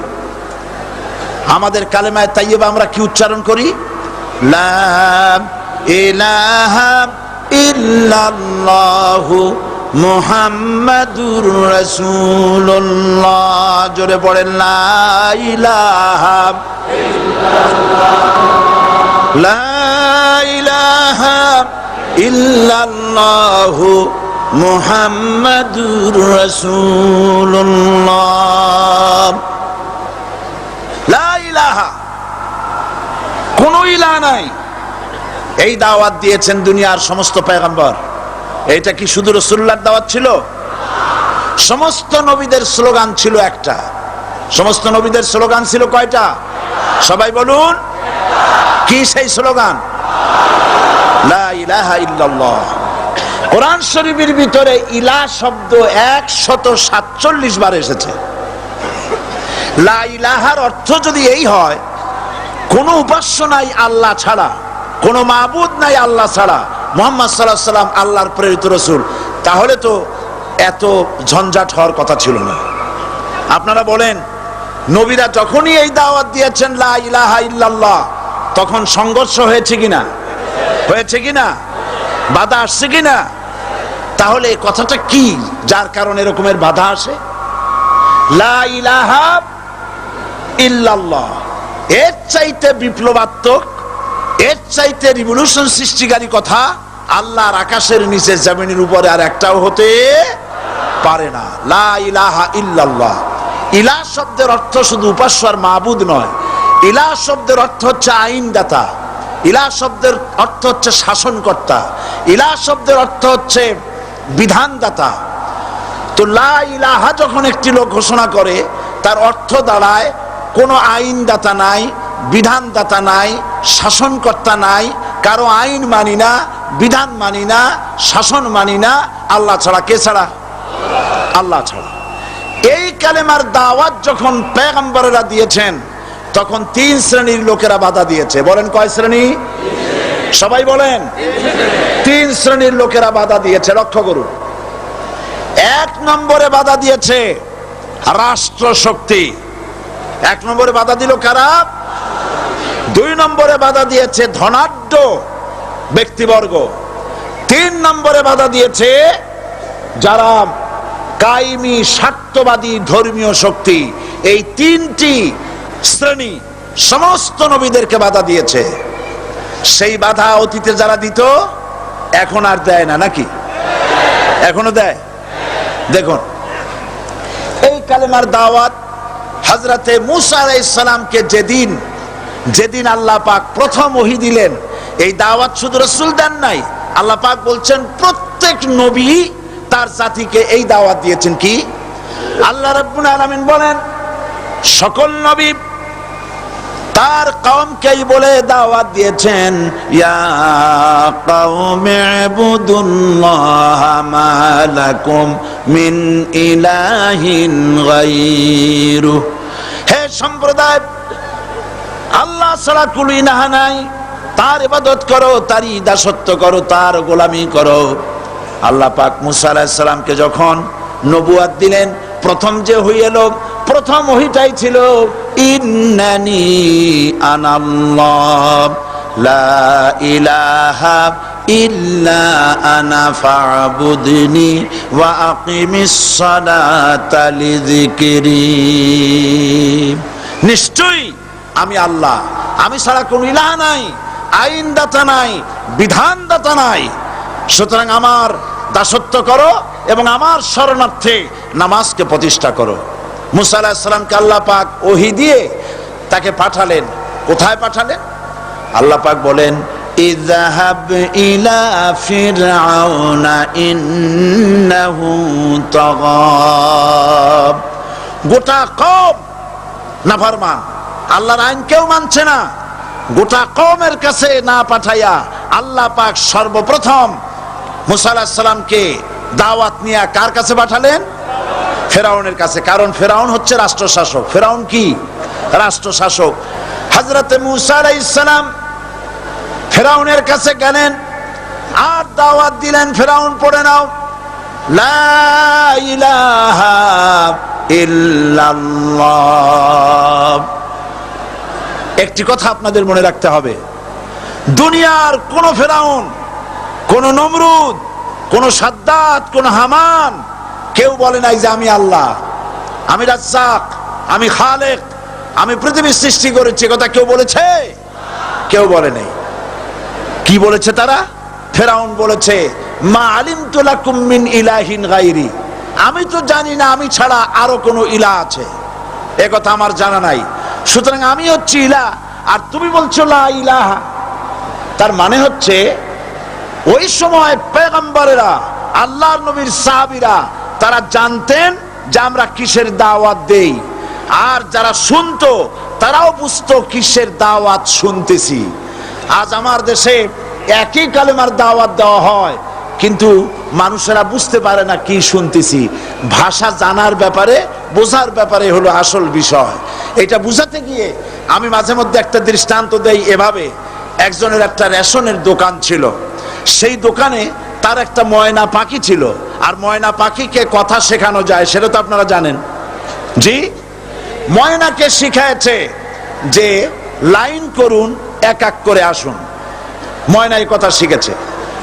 আমাদের কালেমায়ে তাইয়্যিবা আমরা কি উচ্চারণ করি? লা ইলাহা ইল্লাল্লাহু মুহাম্মাদুর রাসূলুল্লাহ। জোরে পড়েন, লা ইলাহা ইল্লাল্লাহ, লা ইলাহা ইল্লাল্লাহু মুহাম্মাদুর রাসূলুল্লাহ। লা ইলাহা, কোনো ইলাহ নাই। এই দাওয়াত দিয়েছেন দুনিয়ার সমস্ত পয়গম্বর। এটা কি শুধু রাসূলুল্লাহর দাওয়াত ছিল? সমস্ত নবীদের স্লোগান ছিল একটা। সমস্ত নবীদের স্লোগান ছিল কয়টা? সবাই বলুন, কি সেই স্লোগান? লা ইলাহা ইল্লাল্লাহ। কোরআন শরীফের ভিতরে ইলাহ শব্দ 147 বার এসেছে। লা ইলাহার অর্থ যদি এই হয়, কোনো উপাস্য নাই আল্লাহ ছাড়া, কোনো মাবুদ নাই আল্লাহ ছাড়া, মুহাম্মদ সাল্লাল্লাহু আলাইহি ওয়াসাল্লাম আল্লাহর প্রেরিত রাসূল, তাহলে তো এত ঝঞ্ঝাট হওয়ার কথা ছিল না। আপনারা বলেন, নবীরা যখনই এই দাওয়াত দিয়েছেন লা ইলাহা ইল্লাল্লাহ, তখন সংঘর্ষ হয়েছে কিনা? হয়েছে কিনা? বাধা আসছে কিনা? তাহলে এই কথাটা কি, যার কারণে এরকমের বাধা আসে? লা ইলাহা ইল্লাল্লাহ, এর চাইতে বিপ্লবাত্মক, এর চাইতে রিভলিউশন সৃষ্টিকারী কথা আল্লাহর আকাশের নিচে জমিনের উপরে আর একটাও হতে পারে না। লা ইলাহা ইল্লাল্লাহ। ইলাহ শব্দের অর্থ শুধু উপাস্য আর মাবুদ নয়। ইলাহ শব্দের অর্থ হচ্ছে আইনদাতা, ইলাহ শব্দের অর্থ হচ্ছে শাসনকর্তা, ইলাহ শব্দের অর্থ হচ্ছে বিধানদাতা। তো লা ইলাহা যখন একটি লোক ঘোষণা করে, তার অর্থ দাঁড়ায় কোনো আইনদাতা নাই, বিধানদাতা নাই, শাসনকর্তা নাই, কারো আইন মানি না, বিধান মানি না, শাসন মানি না, আল্লাহ ছাড়া। কে ছাড়া? আল্লাহ ছাড়া। এই কালেমার দাওয়াত যখন পয়গম্বরেরা দিয়েছেন, তখন 3 শ্রেণীর লোকেরা বাধা দিয়েছে। বলেন কয় শ্রেণী? সবাই বলেন। 3 শ্রেণীর লোকেরা বাধা দিয়েছে। লক্ষ্য করুন। 1 নম্বরে বাধা দিয়েছে রাষ্ট্র শক্তি। 1 নম্বরে বাধা দিল কারা? 2 নম্বরে বাধা দিয়েছে ধনাঢ্য ব্যক্তিবর্গ। 3 নম্বরে বাধা দিয়েছে যারা কায়েমি স্বার্থবাদী ধর্মীয় শক্তি। এই 3টি শ্রেণী সমস্ত নবীদেরকে বাধা দিয়েছে। সেই বাধা অতীতে যারা দিত এখন আর দেয় না, নাকি? এখনো দেয়। দেখুন, এই কালেমার দাওয়াত হযরতে মূসা আলাইহিস সালামকে যেদিন আল্লাহ পাক প্রথম ওহী দিলেন, এই দাওয়াত শুধু রাসূল দেন নাই, আল্লাহ পাক বলছেন প্রত্যেক নবী তার জাতিকে এই দাওয়াত দিয়েছেন। কি? আল্লাহ রাব্বুল আলামিন বলেন সকল নবী তার কওমকেই বলে দাওয়াত দিয়েছেন, ইয়া কওমি ইবুদুল্লাহা মা লাকুম মিন ইলাহিন গায়রু। হে সম্প্রদায়, আল্লাহ ছাড়া কোনো ইলাহ নাই, তার ইবাদত করো, তারই দাসত্ব করো, তার গোলামি করো। আল্লাহ পাক মূসা আলাইহিস সালামকে যখন নবুয়ত দিলেন, প্রথম যে ওহী এলো, প্রথম ওহীটাই ছিল ইন্নানি আনাল্লাহ লা ইলাহা ইল্লা আনা ফা'বুদনি ওয়া আকিমিস সালাতা লিযিকরি। নিশ্চয়ই আমি আল্লাহ, আমি ছাড়া কোনো ইলাহ নাই, আইনদাতা নাই, বিধানদাতা নাই, সুতরাং আমার দাসত্ব করো এবং আমার শরণার্থে নামাজকে প্রতিষ্ঠা করো। মূসা আলাইহিস সালামকে আল্লাহ পাক ওহী দিয়ে তাকে পাঠালেন। কোথায় পাঠালেন? আল্লাহ পাক বলেন, ইযহাব ইলা ফিরআউনা ইন্নাহু তাগা। গোটা কওম নাফরমান, আল্লাহর আইন কেউ মানছে না। গোটা কওমের কাছে না পাঠাইয়া আল্লাহ পাক সর্বপ্রথম মূসা আলাইহিস সালামকে দাওয়াত নিয়ে কার কাছে পাঠালেন? ফেরাউনের কাছে। কারণ ফেরাউন হচ্ছে রাষ্ট্রশাসক। ফেরাউন কি? রাষ্ট্রশাসক। হযরতে মূসা আলাইহিস সালাম ফেরাউনের কাছে গেলেন আর দাওয়াত দিলেন, ফেরাউন পড়ে নাও, লা ইলাহা ইল্লাল্লাহ। একটি কথা আপনাদের মনে রাখতে হবে, দুনিয়ার কোন ফেরাউন, কোন নমরুদ, কোন সাদ্দাত, কোন হামান কেউ বলে নাই যে আমি আল্লাহ, আমি রাজ্জাক, আমি খালেক, আমি পৃথিবীর সৃষ্টি করেছি। কথা কেউ বলেছে? কেউ বলে নাই। কি বলেছে তারা? ফেরাউন বলেছে, মা আলিমতু লাকুম মিন ইলাহিন গায়রি, আমি তো জানি না আমি ছাড়া আরো কোনো ইলাহ আছে, এ কথা আমার জানা নাই, সুতরাং আমি হচ্ছি ইলাহ, আর তুমি বলছো লা ইলাহা। তার মানে হচ্ছে ওই সময় পয়গম্বরেরা, আল্লাহর নবীর সাহাবীরা, তারা জানতেন যে আমরা কিসের দাওয়াত দেই, আর যারা শুনতো তারাও বুঝতো কিসের দাওয়াত শুনতেছি। আজ আমার দেশে একই কালেমার দাওয়াত দেওয়া হয়, কিন্তু মানুষেরা বুঝতে পারে না কি শুনতেছি। ভাষা জানার ব্যাপারে, বোঝার ব্যাপারে হলো আসল বিষয়। এটা বুঝাতে গিয়ে আমি মাঝে মধ্যে একটা দৃষ্টান্ত দেই এভাবে। একজনের একটা রেশনের দোকান ছিল, সেই দোকানে তার একটা ময়না পাখি ছিল, আর ময়না পাখিকে কথা শেখানো যায় সেটা তো আপনারা জানেন। জি, ময়নাকে শিখায়েছে যে লাইন করুন, এক এক করে আসুন। ময়না এই কথা শিখেছে।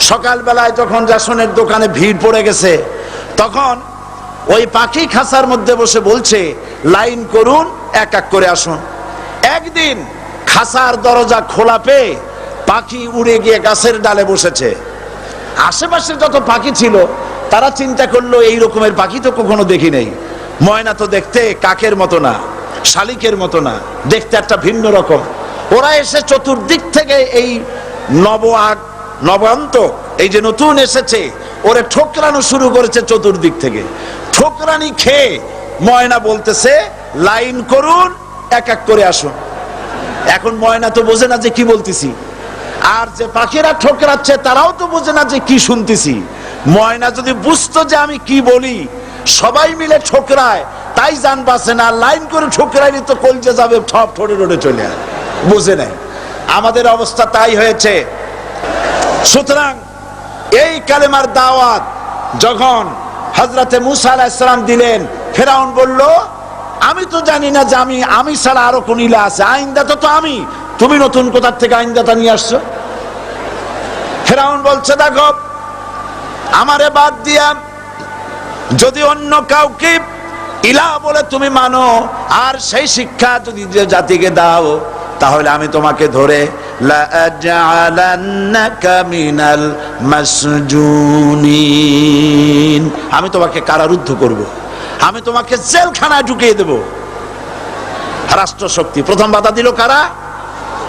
সকালবেলায় যখন রেশনের দোকানে ভিড় পড়ে গেছে, তখন ওই পাখি খাঁচার মধ্যে বসে বলছে লাইন করুন, এক এক করে আসুন। একদিন খাঁচার দরজা খোলা পেয়ে পাখি উড়ে গিয়ে গাছের ডালে বসেছে। আশেপাশে যত পাখি ছিল তারা চিন্তা করলো এই রকমের পাখি তো কখনো দেখি নাই। ময়না তো দেখতে কাকের মতো না, শালিকের মতো না, দেখতে একটা ভিন্ন রকম। ওরা এসে চতুর্দিক থেকে এই নবান্ত, এই যে নতুন এসেছে, ওরে ঠোকরানো শুরু করেছে চতুর্দিক থেকে। ঠোকরানি খেয়ে ময়না বলতেছে লাইন করুন, এক এক করে আসুন। এখন ময়না তো বোঝে না যে কি বলতেছি, আর যে পাখিরা ঠোকরাচ্ছে তারাও তো বোঝে না যে কি শুনতেছি। ময়না যদি বুঝতো যে আমি কি বলি, সবাই মিলে ঠোকরায়, তাই জান বাঁচে না। লাইন করে ঠোকরাইলে তো কলজে যাবে, সব ঠোঁটে ঠোঁটে চলে আসে, বুঝে নাই। আমাদের অবস্থা তাই হয়েছে। সুতরাং এই কালেমার দাওয়াত যখন হযরতে মুসা আলাইহিস সালাম দিলেন, ফেরাউন বলল আমি তো জানি না যে আমি ছাড়া আরো কোন ইলা আছে, আইনদাতা তো আমি, তুমি নতুন কোথা থেকে আইনদাতা নিয়ে আসছো? ফেরাউন বলছে দেখো, আমারে বাদ দিয়া যদি অন্য কাউকে ইলা বলে তুমি মানো, আর সেই শিক্ষা যদি যে জাতিকে দাও, তাহলে আমি তোমাকে ধরে লাআজআলান্নাকা মিনাল মাসজুনিন, আমি তোমাকে কারারুদ্ধ করব, আমি তোমাকে জেলখানায় ঢুকিয়ে দেব। রাষ্ট্রশক্তি প্রথম বাধা দিল কারা?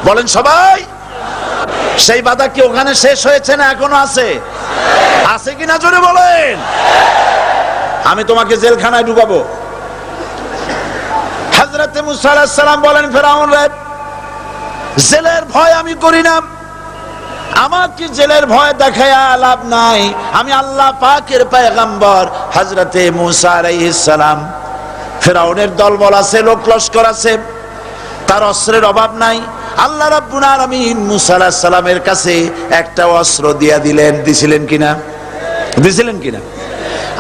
বলেন সবাই। সেই বাধা কি ওখানে শেষ হয়েছে না এখনো আছে? আছে কিনা জোরে বলেন। আমি তোমাকে জেলখানায় ঢুকাবো। হযরতে মুসা আলাইহিস সালাম বলেন ফেরাউন রে, জেলের ভয় আমি করি না, আমাকে জেলের ভয় দেখায়া লাভ নাই, আমি আল্লাহ পাকের পয়গম্বর হযরতে মুসা আলাইহিস সালাম। ফেরাউনের দলবল আছে, লোক লস্কর আছে, তার অস্ত্রের অভাব নাই। আল্লাহ রাব্বুল আলামিন মুসা আলাইহিস সালামের কাছে একটা অস্ত্র দিয়া দিলেন, দিছিলেন কিনা? দিছিলেন কিনা?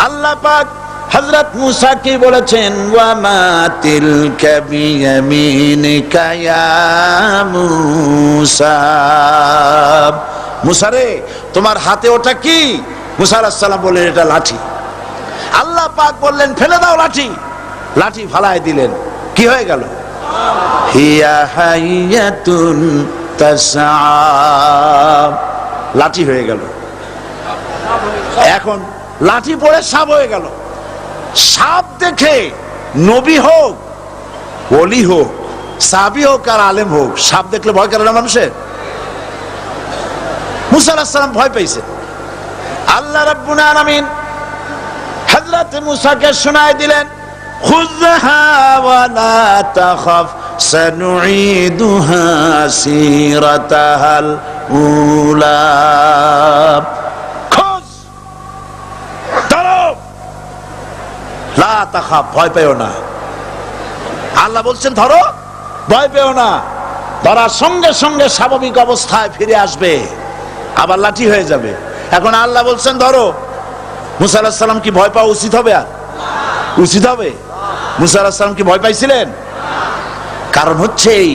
আল্লাহ পাক হযরত মুসা কি বলেছেন, ওয়া মা তিলকা বিয়ামিনিকা ইয়া মুসা, মুসা রে তোমার হাতে ওটা কি? মুসা আলাইহিস সালাম বললেন এটা লাঠি। আল্লাহ পাক বললেন ফেলে দাও লাঠি, লাঠি ফালায় দিলেন, কি হয়ে গেল? হিয়া হাইয়াতুন তাসআ, লাঠি হয়ে গেল। এখন লাঠি পড়ে সাপ হয়ে গেল। সাপ দেখে নবী হোক, ওলি হোক, সাহাবী হোক আর আলেম হোক, সাপ দেখলে ভয় করে না মানুষের? মুসা আলাইহিস সালাম ভয় পেয়েছে। আল্লাহ রাব্বুল আলামিন হযরত মুসাকে শোনায় দিলেন, খুযহা ওয়া লা তাখাফ সানুঈদুহা সিরাতাহাল উলা, লা তাখাফ, ভয় পেও না। আল্লাহ বলছেন ধরো, ভয় পেও না। ধরার সঙ্গে সঙ্গে স্বাভাবিক অবস্থায় ফিরে আসবে, আবার লাঠি হয়ে যাবে। এখন আল্লাহ বলছেন ধরো, মুসা আলাইহিস সালাম কি ভয় পাওয়া উচিত হবে? আর উচিত হবে? মুসা আলাইহিস সালাম কি ভয় পাইছিলেন? কারণ হচ্ছে এই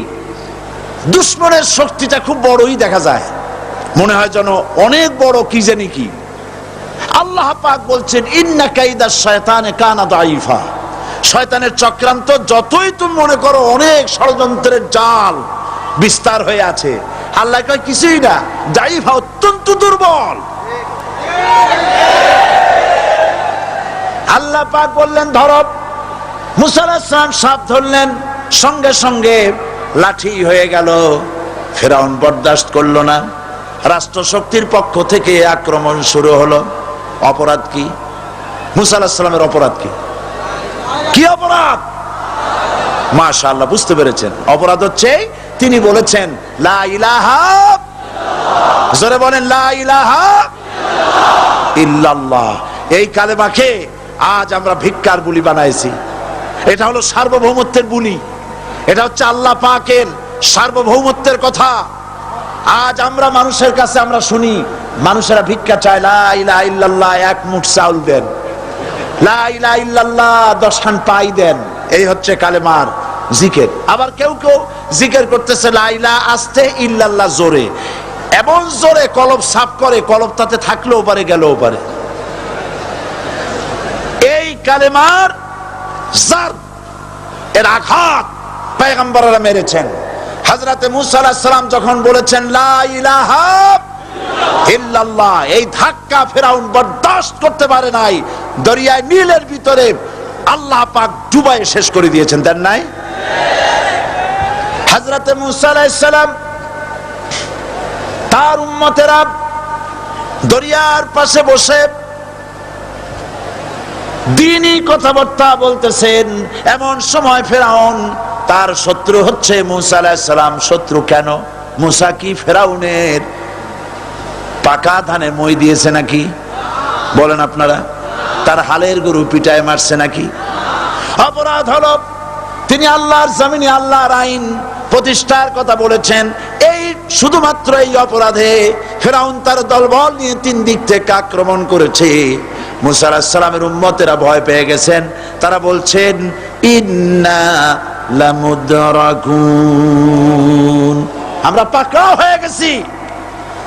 দুশমনের শক্তিটা খুব বড়ই দেখা যায়, মনে হয় যেন অনেক বড়, কি জানি কি। আল্লাহ পাক বলছেন ইন্না কাইদাশ শায়তানে কানা দাঈফা, শয়তানের চক্রান্ত যতই তুমি মনে করো অনেক ষড়যন্ত্রের জাল বিস্তার হয়ে আছে, আল্লাহ কয় কিছুই না, দাঈফা অত্যন্ত দুর্বল। আল্লাহ পাক বললেন ধরো, মুসা আলাইহিস সালাম সাপ ধরলেন, সঙ্গে সঙ্গে লাঠি হয়ে গেল। ফেরাউন বরদাস্ত করলো না, রাষ্ট্রশক্তির পক্ষ থেকে আক্রমণ শুরু হলো। অপরাধ কি? মুসা আলাইহিস সালামের অপরাধ কি? কি অপরাধ? মাশাআল্লাহ, বুঝতে পেরেছেন। অপরাধ হচ্ছে তিনি বলেছেন লা ইলাহা, জোরে বলেন লা ইলাহা ইল্লাল্লাহ। এই কালেমাকে আজ আমরা ভিক্ষার বুলি বানাইছি। এটা হলো সার্বভৌমত্বের বুলি, এটা হচ্ছে আল্লাহ পাকের সার্বভৌমত্বের কথা। আজ আমরা মানুষের কাছে আমরা শুনি, মানুষেরা ভিক্ষা চায়, লা ইলাহা ইল্লাল্লাহ, এক মুঠ চাউল দেন, লা ইলাহা ইল্লাল্লাহ 10 খান পাই দেন। এই হচ্ছে কালেমার জিকির। আবার কেউ কেউ জিকির করতেছে লা ইলাহা আস্তে, ইল্লাল্লাহ জোরে, এমন জোরে কলব সাফ করে, কলব তাতে থাকলেও পারে গেলেও পারে। এই কালেমার জার, এর আঘাত পয়গম্বররা মেরেছেন। হযরতে মুসা আলাইহিস সালাম যখন বলেছেন লা ইলাহা ইল্লাল্লাহ, এই ধাক্কা ফেরাউন বরদাস্ত করতে পারে নাই। দরিয়ায় নীলের ভিতরে আল্লাহ পাক ডুবাইয়ে শেষ করে দিয়েছেন, দেন নাই? হযরতে মুসা আলাইহিস সালাম তার উম্মতেরা দরিয়ার পাশে বসে দ্বীনি কথাবার্তা বলতেছেন। এমন সময় ফেরাউন, তার শত্রু হচ্ছে মূসা আলাইহিস সালাম। শত্রু কেন? মূসা কি ফেরাউনের পাকা ধানে মই দিয়েছে নাকি? বলেন আপনারা। তার হালের গরু পিটায় মারছে নাকি? অপরাধ হলো তিনি আল্লাহর জমিনে আল্লাহর আইন প্রতিষ্ঠার কথা বলেছেন। এই শুধুমাত্র এই অপরাধে ফেরাউন তার দলবল নিয়ে 3 দিক থেকে আক্রমণ করেছে। মূসা আলাইহিস সালামের উম্মতেরা ভয় পেয়ে গেছেন। তারা বলছেন ইন্না লামুদরাকুন, আমরা পাকড়াও হয়ে গেছি।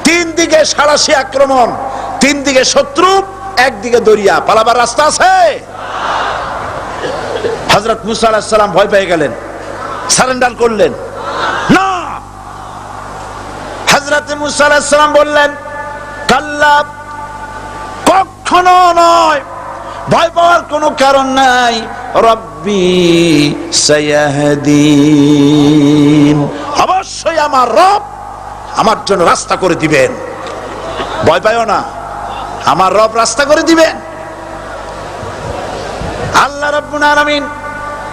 3 দিকে সাড়াশি আক্রমণ, 3 দিকে শত্রু, একদিকে দরিয়া, পালাবার রাস্তা আছে? হযরত মূসা আলাইহিস সালাম ভয় পেয়ে গেলেন, সারেন্ডার করলেন না। হযরত মূসা আলাইহিস সালাম বললেন কাল্লা, কখনো নয়, ভয় পাওয়ার কোনো কারণ নাই। রব্বি সায়াহদিন, অবশ্যই আমার রব আমার জন্য রাস্তা করে দিবেন। ভয় পাইও না, আমার রব রাস্তা করে দিবেন। আল্লাহ রাব্বুল আলামিন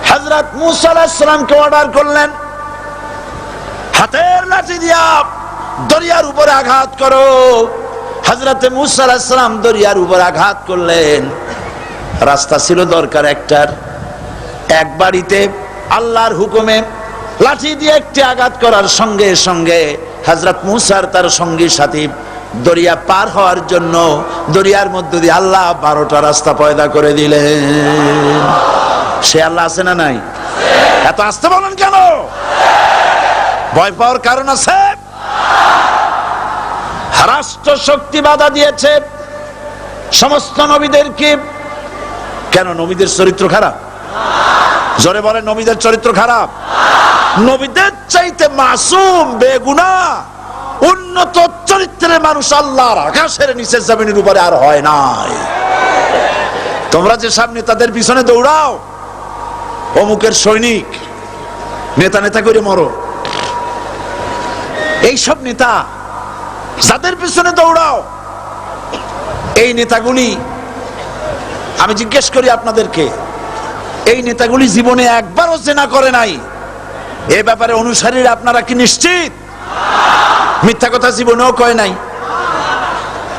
হযরত মূসা আলাইহিস সালামকে অর্ডার করলেন, হাতের লাঠি দিয়া দরিয়ার উপরে আঘাত করো। হযরত মূসা আলাইহিস সালাম দরিয়ার উপর আঘাত করলেন। রাস্তা ছিল দরকার একটার, এক বাড়িতে আল্লাহর হুকুমে লাঠি দিয়ে একটি আঘাত করার সঙ্গে সঙ্গে হযরত মূসার তার সঙ্গী সাথী দরিয়া পার হওয়ার জন্য দরিয়ার মধ্য দিয়ে আল্লাহ 12টা রাস্তা পয়দা করে দিলেন। সে আল্লাহ আছে না নাই? এত আসতে বলেন কেন? ভয় পাওয়ার কারণ আছে? রাষ্ট্র শক্তি বাধা দিয়েছে সমস্ত নবীদেরকে। কেন? নবীদের চরিত্র খারাপ? জোরে বলেন, নবীদের চরিত্র খারাপ? নবীদের চাইতে মাসুম, বেগুনাহ, উন্নত চরিত্রের মানুষ আল্লাহর আকাশের নিচে জমিনের উপরে আর হয় নাই। তোমরা যে সামনে তাদের পিছনে দৌড়াও, অমুকের সৈনিক, নেতা নেতা করে মরো, এইসব নেতা যাদের পিছনে দৌড়াও, এই নেতাগুলি, আমি জিজ্ঞেস করি আপনাদেরকে, এই নেতাগুলি জীবনে একবারও জেনা করে নাই? এ ব্যাপারে অনুসারীরা আপনারা কি নিশ্চিত? মিথ্যা কথা জীবনেও কয় নাই,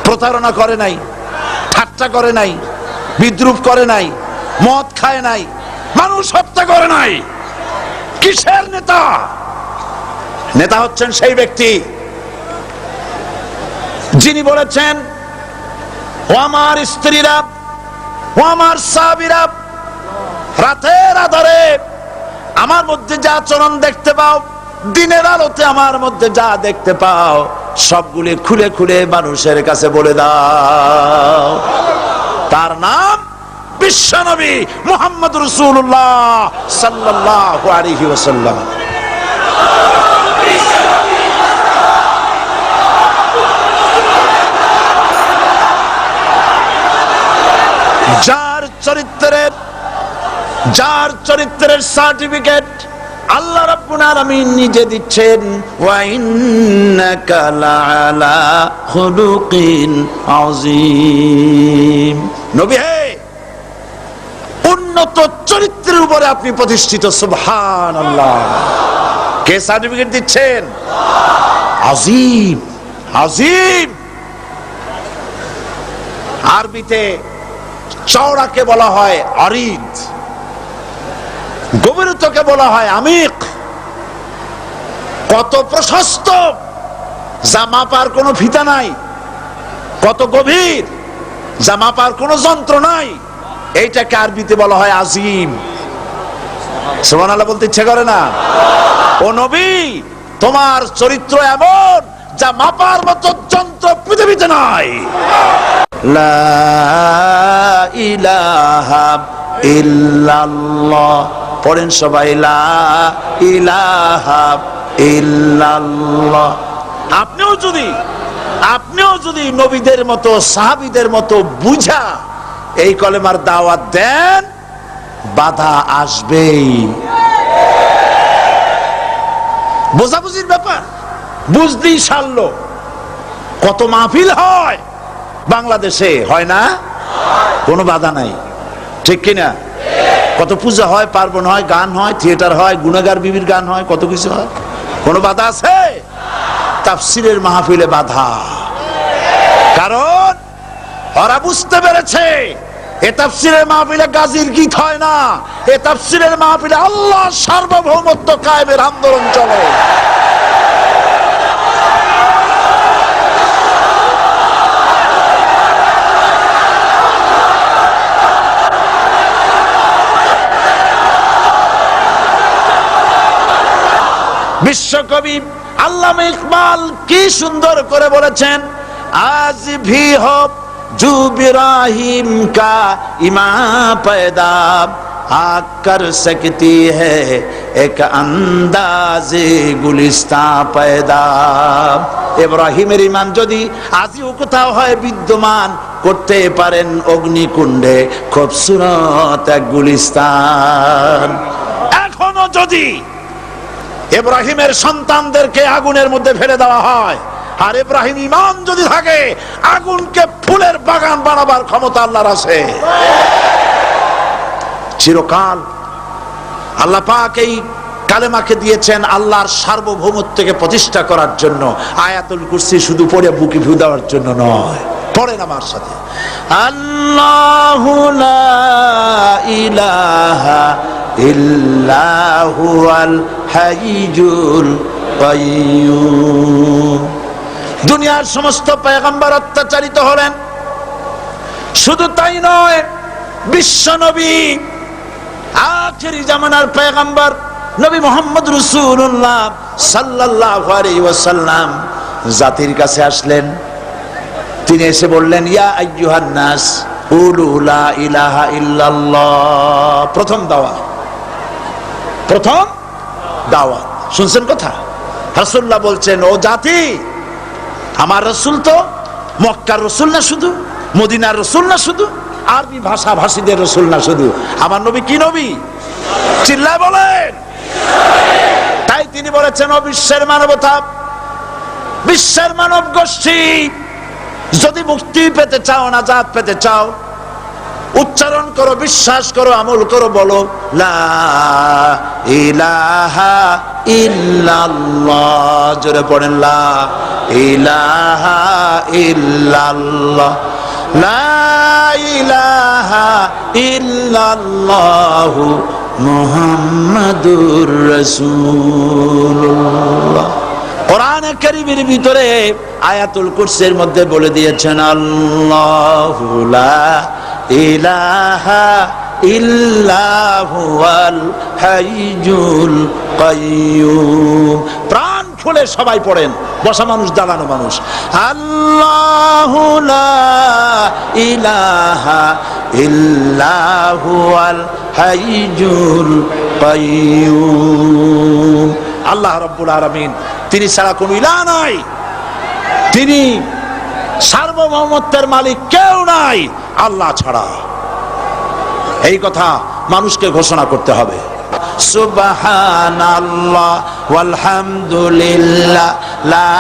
প্রতারণা করে নাই, ঠাট্টা করে নাই, বিদ্রুপ করে নাই, মদ খায় নাই, মানুষ হত্যা করে নাই। কিসের নেতা? নেতা হচ্ছেন সেই ব্যক্তি যিনি বলেছেন, ও আমার স্ত্রীরা, ও আমার সাহাবীরা, রাতের আধারে আমার মধ্যে যা আচরণ দেখতে পাও, দিনের আলোতে আমার মধ্যে যা দেখতে পাও, সবগুলি খুলে খুলে মানুষের কাছে বলে দাও। তার নাম বিশ্বনবী মুহাম্মদ রাসূলুল্লাহ সাল্লাল্লাহু আলাইহি ওয়াসাল্লাম। যার চরিত্রের সার্টিফিকেট আল্লাহ রাব্বুল আলামিন নিজে দিচ্ছেন, ওয়া ইন্নাকা লাআলা খুলুকিন আযীম। নবী হে, উন্নত চরিত্রের উপরে আপনি প্রতিষ্ঠিত। সুবহানাল্লাহ। কে সার্টিফিকেট দিচ্ছেন? আযীম, আযীম। আরবিতে চওড়াকে বলা হয় আরিদ, গভীরতাকে বলা হয় আমিক। কত প্রশস্ত, যা মাপার কোনো ফিতা নাই, কত গভীর, যা মাপার কোনো যন্ত্র নাই, এইটাকে আরবিতে বলা হয় আজিম। সুবহানাল্লাহ বলতে ইচ্ছে করে না? ও নবী, তোমার চরিত্র এমন যা মাপার মতো যন্ত্র পৃথিবীতে নাই। লা ইলাহা ইল্লাল্লাহ। পড়েন সবাই, লা ইলাহা ইল্লাল্লাহ। আপনিও যদি নবীদের মতো, সাহাবীদের মতো বুঝা এই কলেমার দাওয়াত দেন, বাধা আসবেই। বোঝাবুঝির ব্যাপার, বুঝতেই সারলো। কত মাহফিল হয় বাংলাদেশে, হয় না? কোনো বাধা নাই। ঠিক কিনা? কত পূজা হয়, পার্বণ হয়, গান হয়, থিয়েটার হয়, গুনাগার বিবির গান হয়, কত কিছু হয়। কোনো বাধা আছে? তাফসিরের মাহফিলে বাধা। কারণ ওরা বুঝতে পেরেছে এ তাফসিরের মাহফিলে গাজীর গীত হয় না, এ তাফসিরের মাহফিলে আল্লাহ সার্বভৌমত্ব কায়েমের আন্দোলন চলে। বিশ্বকবি আল্লামা ইকবাল কি সুন্দর করে বলেছেন, আজ ভি হো জু ইব্রাহিম কা ইমা पैदा आग कर सकती है एक अंदाज़े गुलिस्तां पैदा। ইব্রাহিমের ঈমান যদি আজও কোথাও হয় বিদ্যমান, করতে পারেন অগ্নিকুণ্ডে খুবসুরত এক গুলিস্তান। এখনো যদি ইব্রাহিমের সন্তানদেরকে আগুনের মধ্যে ফেলে দেওয়া হয়, আর ইব্রাহিম ঈমান যদি থাকে, আগুনকে ফুলের বাগান বানাবার ক্ষমতা আল্লাহর আছে। চিরকাল আল্লাহ পাক এই কালেমাকে দিয়েছেন আল্লাহর সার্বভৌমত্বকে প্রতিষ্ঠা করার জন্য। আয়াতুল কুরসি শুধু পড়ে বুকে ফু দেওয়ার জন্য নয়। পড়েন আমার সাথে, আল্লাহু লা ইলাহা ইল্লাহু আল হাইয়ুল কাইয়্যুম। দুনিয়ার সমস্ত পয়গম্বর অত্যাচারিত হলেন, শুধু তাই নয়, বিশ্ব নবী আখিরি জামানার পয়গম্বর নবী মুহাম্মদ রাসূলুল্লাহ সাল্লাল্লাহু আলাইহি ওয়াসাল্লাম জাতির কাছে আসলেন। তিনি এসে বললেন, ইয়া আইয়ুহান নাস কুলু লা ইলাহা ইল্লাল্লাহ। প্রথম দাওয়াত, প্রথম দাওয়াত। শুনছেন কথা? রাসূলুল্লাহ বলছেন, ও জাতি, আমার রাসূল তো মক্কার রাসূল না শুধু, মদিনার রাসূল না শুধু, আরবি ভাষা ভাষীদের রাসূল না শুধু, আমার নবী কি নবী? চিল্লায় বলেন। তাই তিনি বলেছেন, ও বিশ্বের মানবতা, বিশ্বের মানব গোষ্ঠী, যদি মুক্তি পেতে চাও, নাজাত পেতে চাও, উচ্চারণ করো, বিশ্বাস করো, আমল করো, বলো লা ইলাহা ইল্লাল্লাহ। জোরে পড়েন, লা ইলাহা ইল্লাল্লাহ, লা ইলাহা ইল্লাল্লাহ মুহাম্মাদুর রাসূলুল্লাহ। কোরআন কারীমের ভিতরে আয়াতুল কুরসির মধ্যে বলে দিয়েছেন, আল্লাহু লা ইলাহা ইল্লাহু আল হাইয়ুল কাইয়্যুম। প্রাণ খুলে সবাই পড়েন, বসা মানুষ, দাঁড়ানো মানুষ, আল্লাহু লা ইলাহা ইল্লাহু আল হাইয়ুল কাইয়্যুম। আল্লাহ রাব্বুল আলামিন, তিনি ছাড়া কোনো ইলাহ নাই, তিনি সার্বভৌমত্বের মালিক, কেউ নাই আল্লাহ ছাড়া। এই কথা মানুষকে ঘোষণা করতে হবে। সুবহানাল্লাহ ওয়ালহামদুলিল্লাহ লা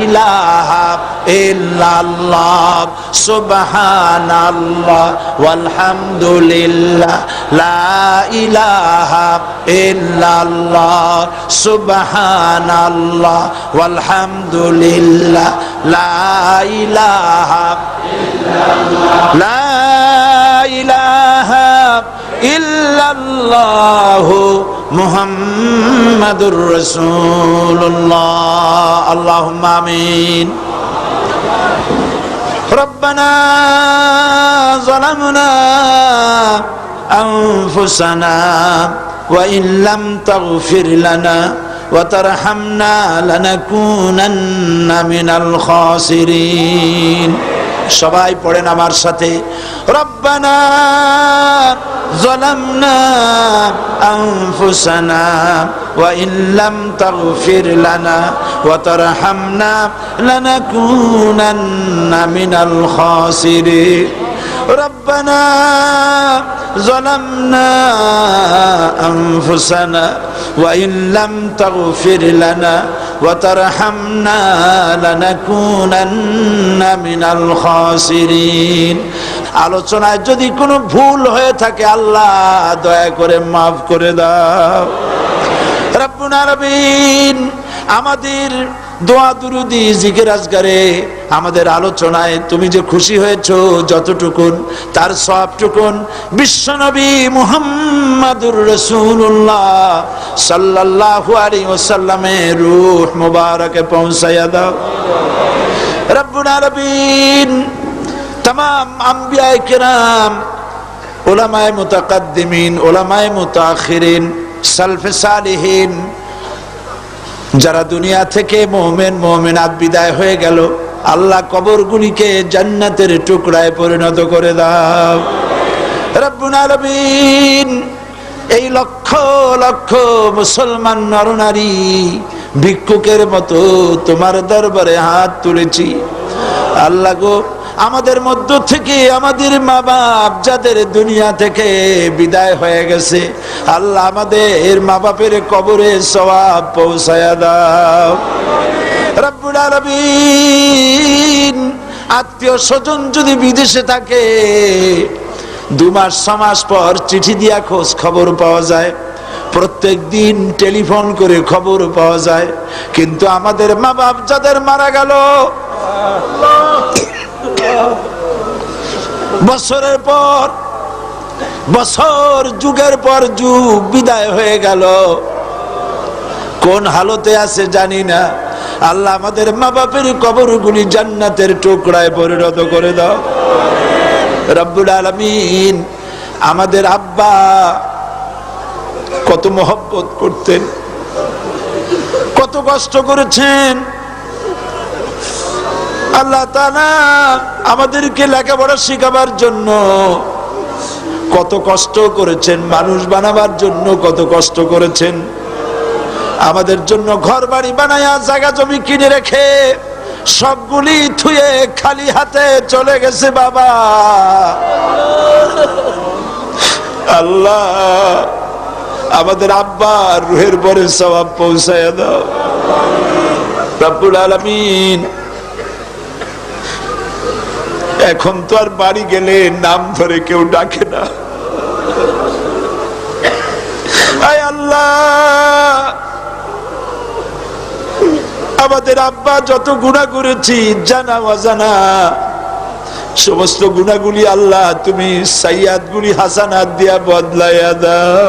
ইলাহা ইল্লাল্লাহ, সুবহানাল্লাহ ওয়ালহামদুলিল্লাহ লা ইলাহা ইল্লাল্লাহ, সুবহানাল্লাহ ওয়ালহামদুলিল্লাহ লা ইলাহা ইল্লাল্লাহ, লা ইলাহা ইল্লাল্লাহ মুহাম্মাদুর রাসূলুল্লাহ। আল্লাহুম্মা আমিন। রব্বানা যালামনা আনফুসানা ওয়া ইন লাম তাগফির লানা ওয়া তারহামনা লানাকুনান্না মিনাল খাসিরিন। সবাই পড়েন আমার সাথে, রব্বানা যালামনা আনফুসানা ওয়া ইন লাম তাগফির লানা ওয়া তারহামনা লানাকুনান্না মিনাল খাসিরিন। রব্বানা যালামনা আনফুসানা ওয়া ইন লাম তাগফির লানা ওয়া তারহামনা লানাকুনান্না মিনাল খাসিরিন। আলোচনায় যদি কোনো ভুল হয়ে থাকে আল্লাহ দয়া করে মাফ করে দাও। রব্বুল আলামিন আমাদের দোয়া দুরুদি জিকির আজগারে আমাদের আলোচনায় তুমি যে খুশি হয়েছো যতটুকুন তার সবটুকুন বিশ্বনবী মুহাম্মাদুর রাসূলুল্লাহ সাল্লাল্লাহু আলাইহি ওয়াসাল্লামের রূহ মুবারকে পৌঁছায়া দাও। রব্বুল আলামিন तमाम अंबिया किराम उलमाए मुतकद्दिमीन उलमाए मुताखिरीन सलफे सालिहीन যারা দুনিয়া থেকে মুমিন মুমিনাত বিদায় হয়ে গেল আল্লাহ কবরগুলিকে জান্নাতের টুকরায় পরিণত করে দাও। রব্বুল আলামিন এই লক্ষ লক্ষ মুসলমান নরনারী ভিক্ষুকের মতো তোমার দরবারে হাত তুলেছি আল্লাহ গো, আমাদের মধ্য থেকে আমাদের মা বাপ যাদের দুনিয়া থেকে বিদায় হয়ে গেছে আল্লাহ আমাদের মা বাপের কবরে সওয়াব পৌঁছায়া দাও। রব্বুল আলামিন আত্মীয় স্বজন যদি বিদেশে থাকে 2 মাস 6 মাস পর চিঠি দিয়া খোঁজ খবর পাওয়া যায়, প্রত্যেক দিন টেলিফোন করে খবর পাওয়া যায়, কিন্তু আমাদের মা বাপ যাদের মারা গেল বছরের পর বছর যুগের পর যুগ বিদায় হয়ে গেল, কোন হালতে আছে জানি না। আল্লাহ আমাদের মা বাপের কবরগুলি জান্নাতের টুকরায় পরিণত করে দাও। রব্বুল আলামিন আমাদের আব্বা কত মহব্বত করতেন, কত কষ্ট করেছেন। আল্লাহ তাআলা আমাদেরকে লেখাপড়া শেখাবার জন্য কত কষ্ট করেছেন, মানুষ বানাবার জন্য কত কষ্ট করেছেন, আমাদের জন্য ঘর বাড়ি বানায়া জায়গা জমি কিনে রেখে সবগুলি থুয়ে খালি হাতে চলে গেছে বাবা। আল্লাহ আমাদের আব্বার রুহের পরে সওয়াব পৌঁছায়া দাও। রব্বুল আলামিন এখন তো আর বাড়ি গেলে নাম ধরে কেউ ডাকে না। আয় আল্লাহ আমাদের আব্বা যত গুনাহ করেছি জানা অজানা সমস্ত গুনাহগুলি আল্লাহ তুমি সাইয়াদগুলি হাসানাত দিয়া বদলাইয়া দাও।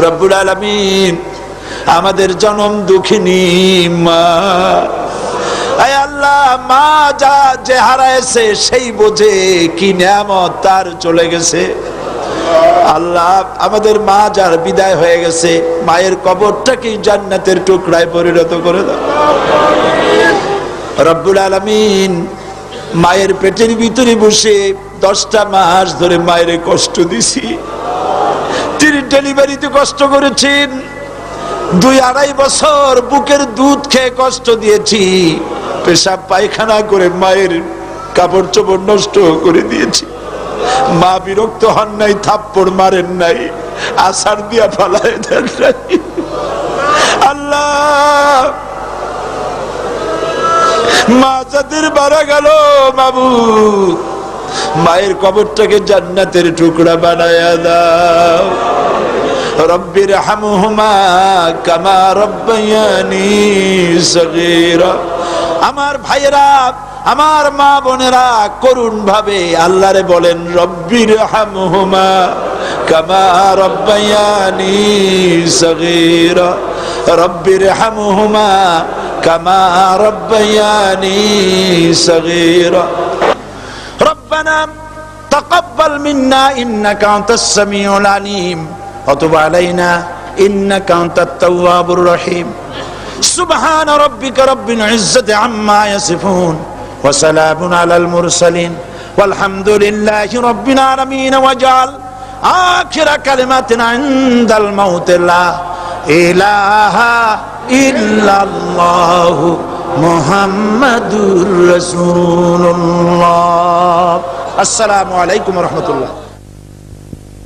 রব্বুল আলামিন আমাদের জনম দুঃখিনী মা, আয় আল্লাহ মা যা যে হারাইছে সেই বোঝে কি নিয়ামত তার চলে গেছে। আল্লাহ আমাদের মা যার বিদায় হয়ে গেছে মায়ের কবরটাকে জান্নাতের টুকরায় পরিণত করে দাও। রব্বুল আলামিন মায়ের পেটের ভিতরে বসে 10টা মাস ধরে মায়ের কষ্ট দিছি, তিনি ডেলিভারিতে কষ্ট করেছেন, 2-2.5 বছর বুকের দুধ খেয়ে কষ্ট দিয়েছি, পেশাব পায়খানা করে মায়ের কাপড় চোপড় নষ্ট করে দিয়েছি। মা বিরক্ত হন নাই, থাপ্পড় মারেন নাই, আছাড় দিয়া ফালায় দেন নাই। আল্লাহ মা যাদের মারা গেল মাবুদ মায়ের কবরটাকে জান্নাতের টুকরা বানায়া দাও। রব্বির হামহুমা কামা রব্বায়ানি সগীরা। আমার ভাইয়েরা আমার মা বোনেরা করুণ ভাবে আল্লাহরে বলেন রব্বির হামহুমা কামা রব্বায়ানি সগীরা, রব্বির হামহুমা কামা রব্বায়ানি সগীরা। রব্বানা তাকাব্বাল মিন্না ইন্নাকা আনতাস সামিউল আলিম ওয়া তুব আলাইনা ইন্নাকা আনতাত তাওয়াবুর রহিম। সুবহান রাব্বিকা রাব্বিল ইজ্জাতি আম্মা ইয়াসিফুন ওয়া সালামুন আলাল মুরসালিন ওয়ালহামদুলিল্লাহি রাব্বিল আলামিন। ওয়াজআল আখিরা কালিমাতিনা ইনদাল মাউত লা ইলাহা ইল্লাল্লাহু মুহাম্মাদুর রাসূলুল্লাহ। আসসালামু আলাইকুম ওয়া রাহমাতুল্লাহ।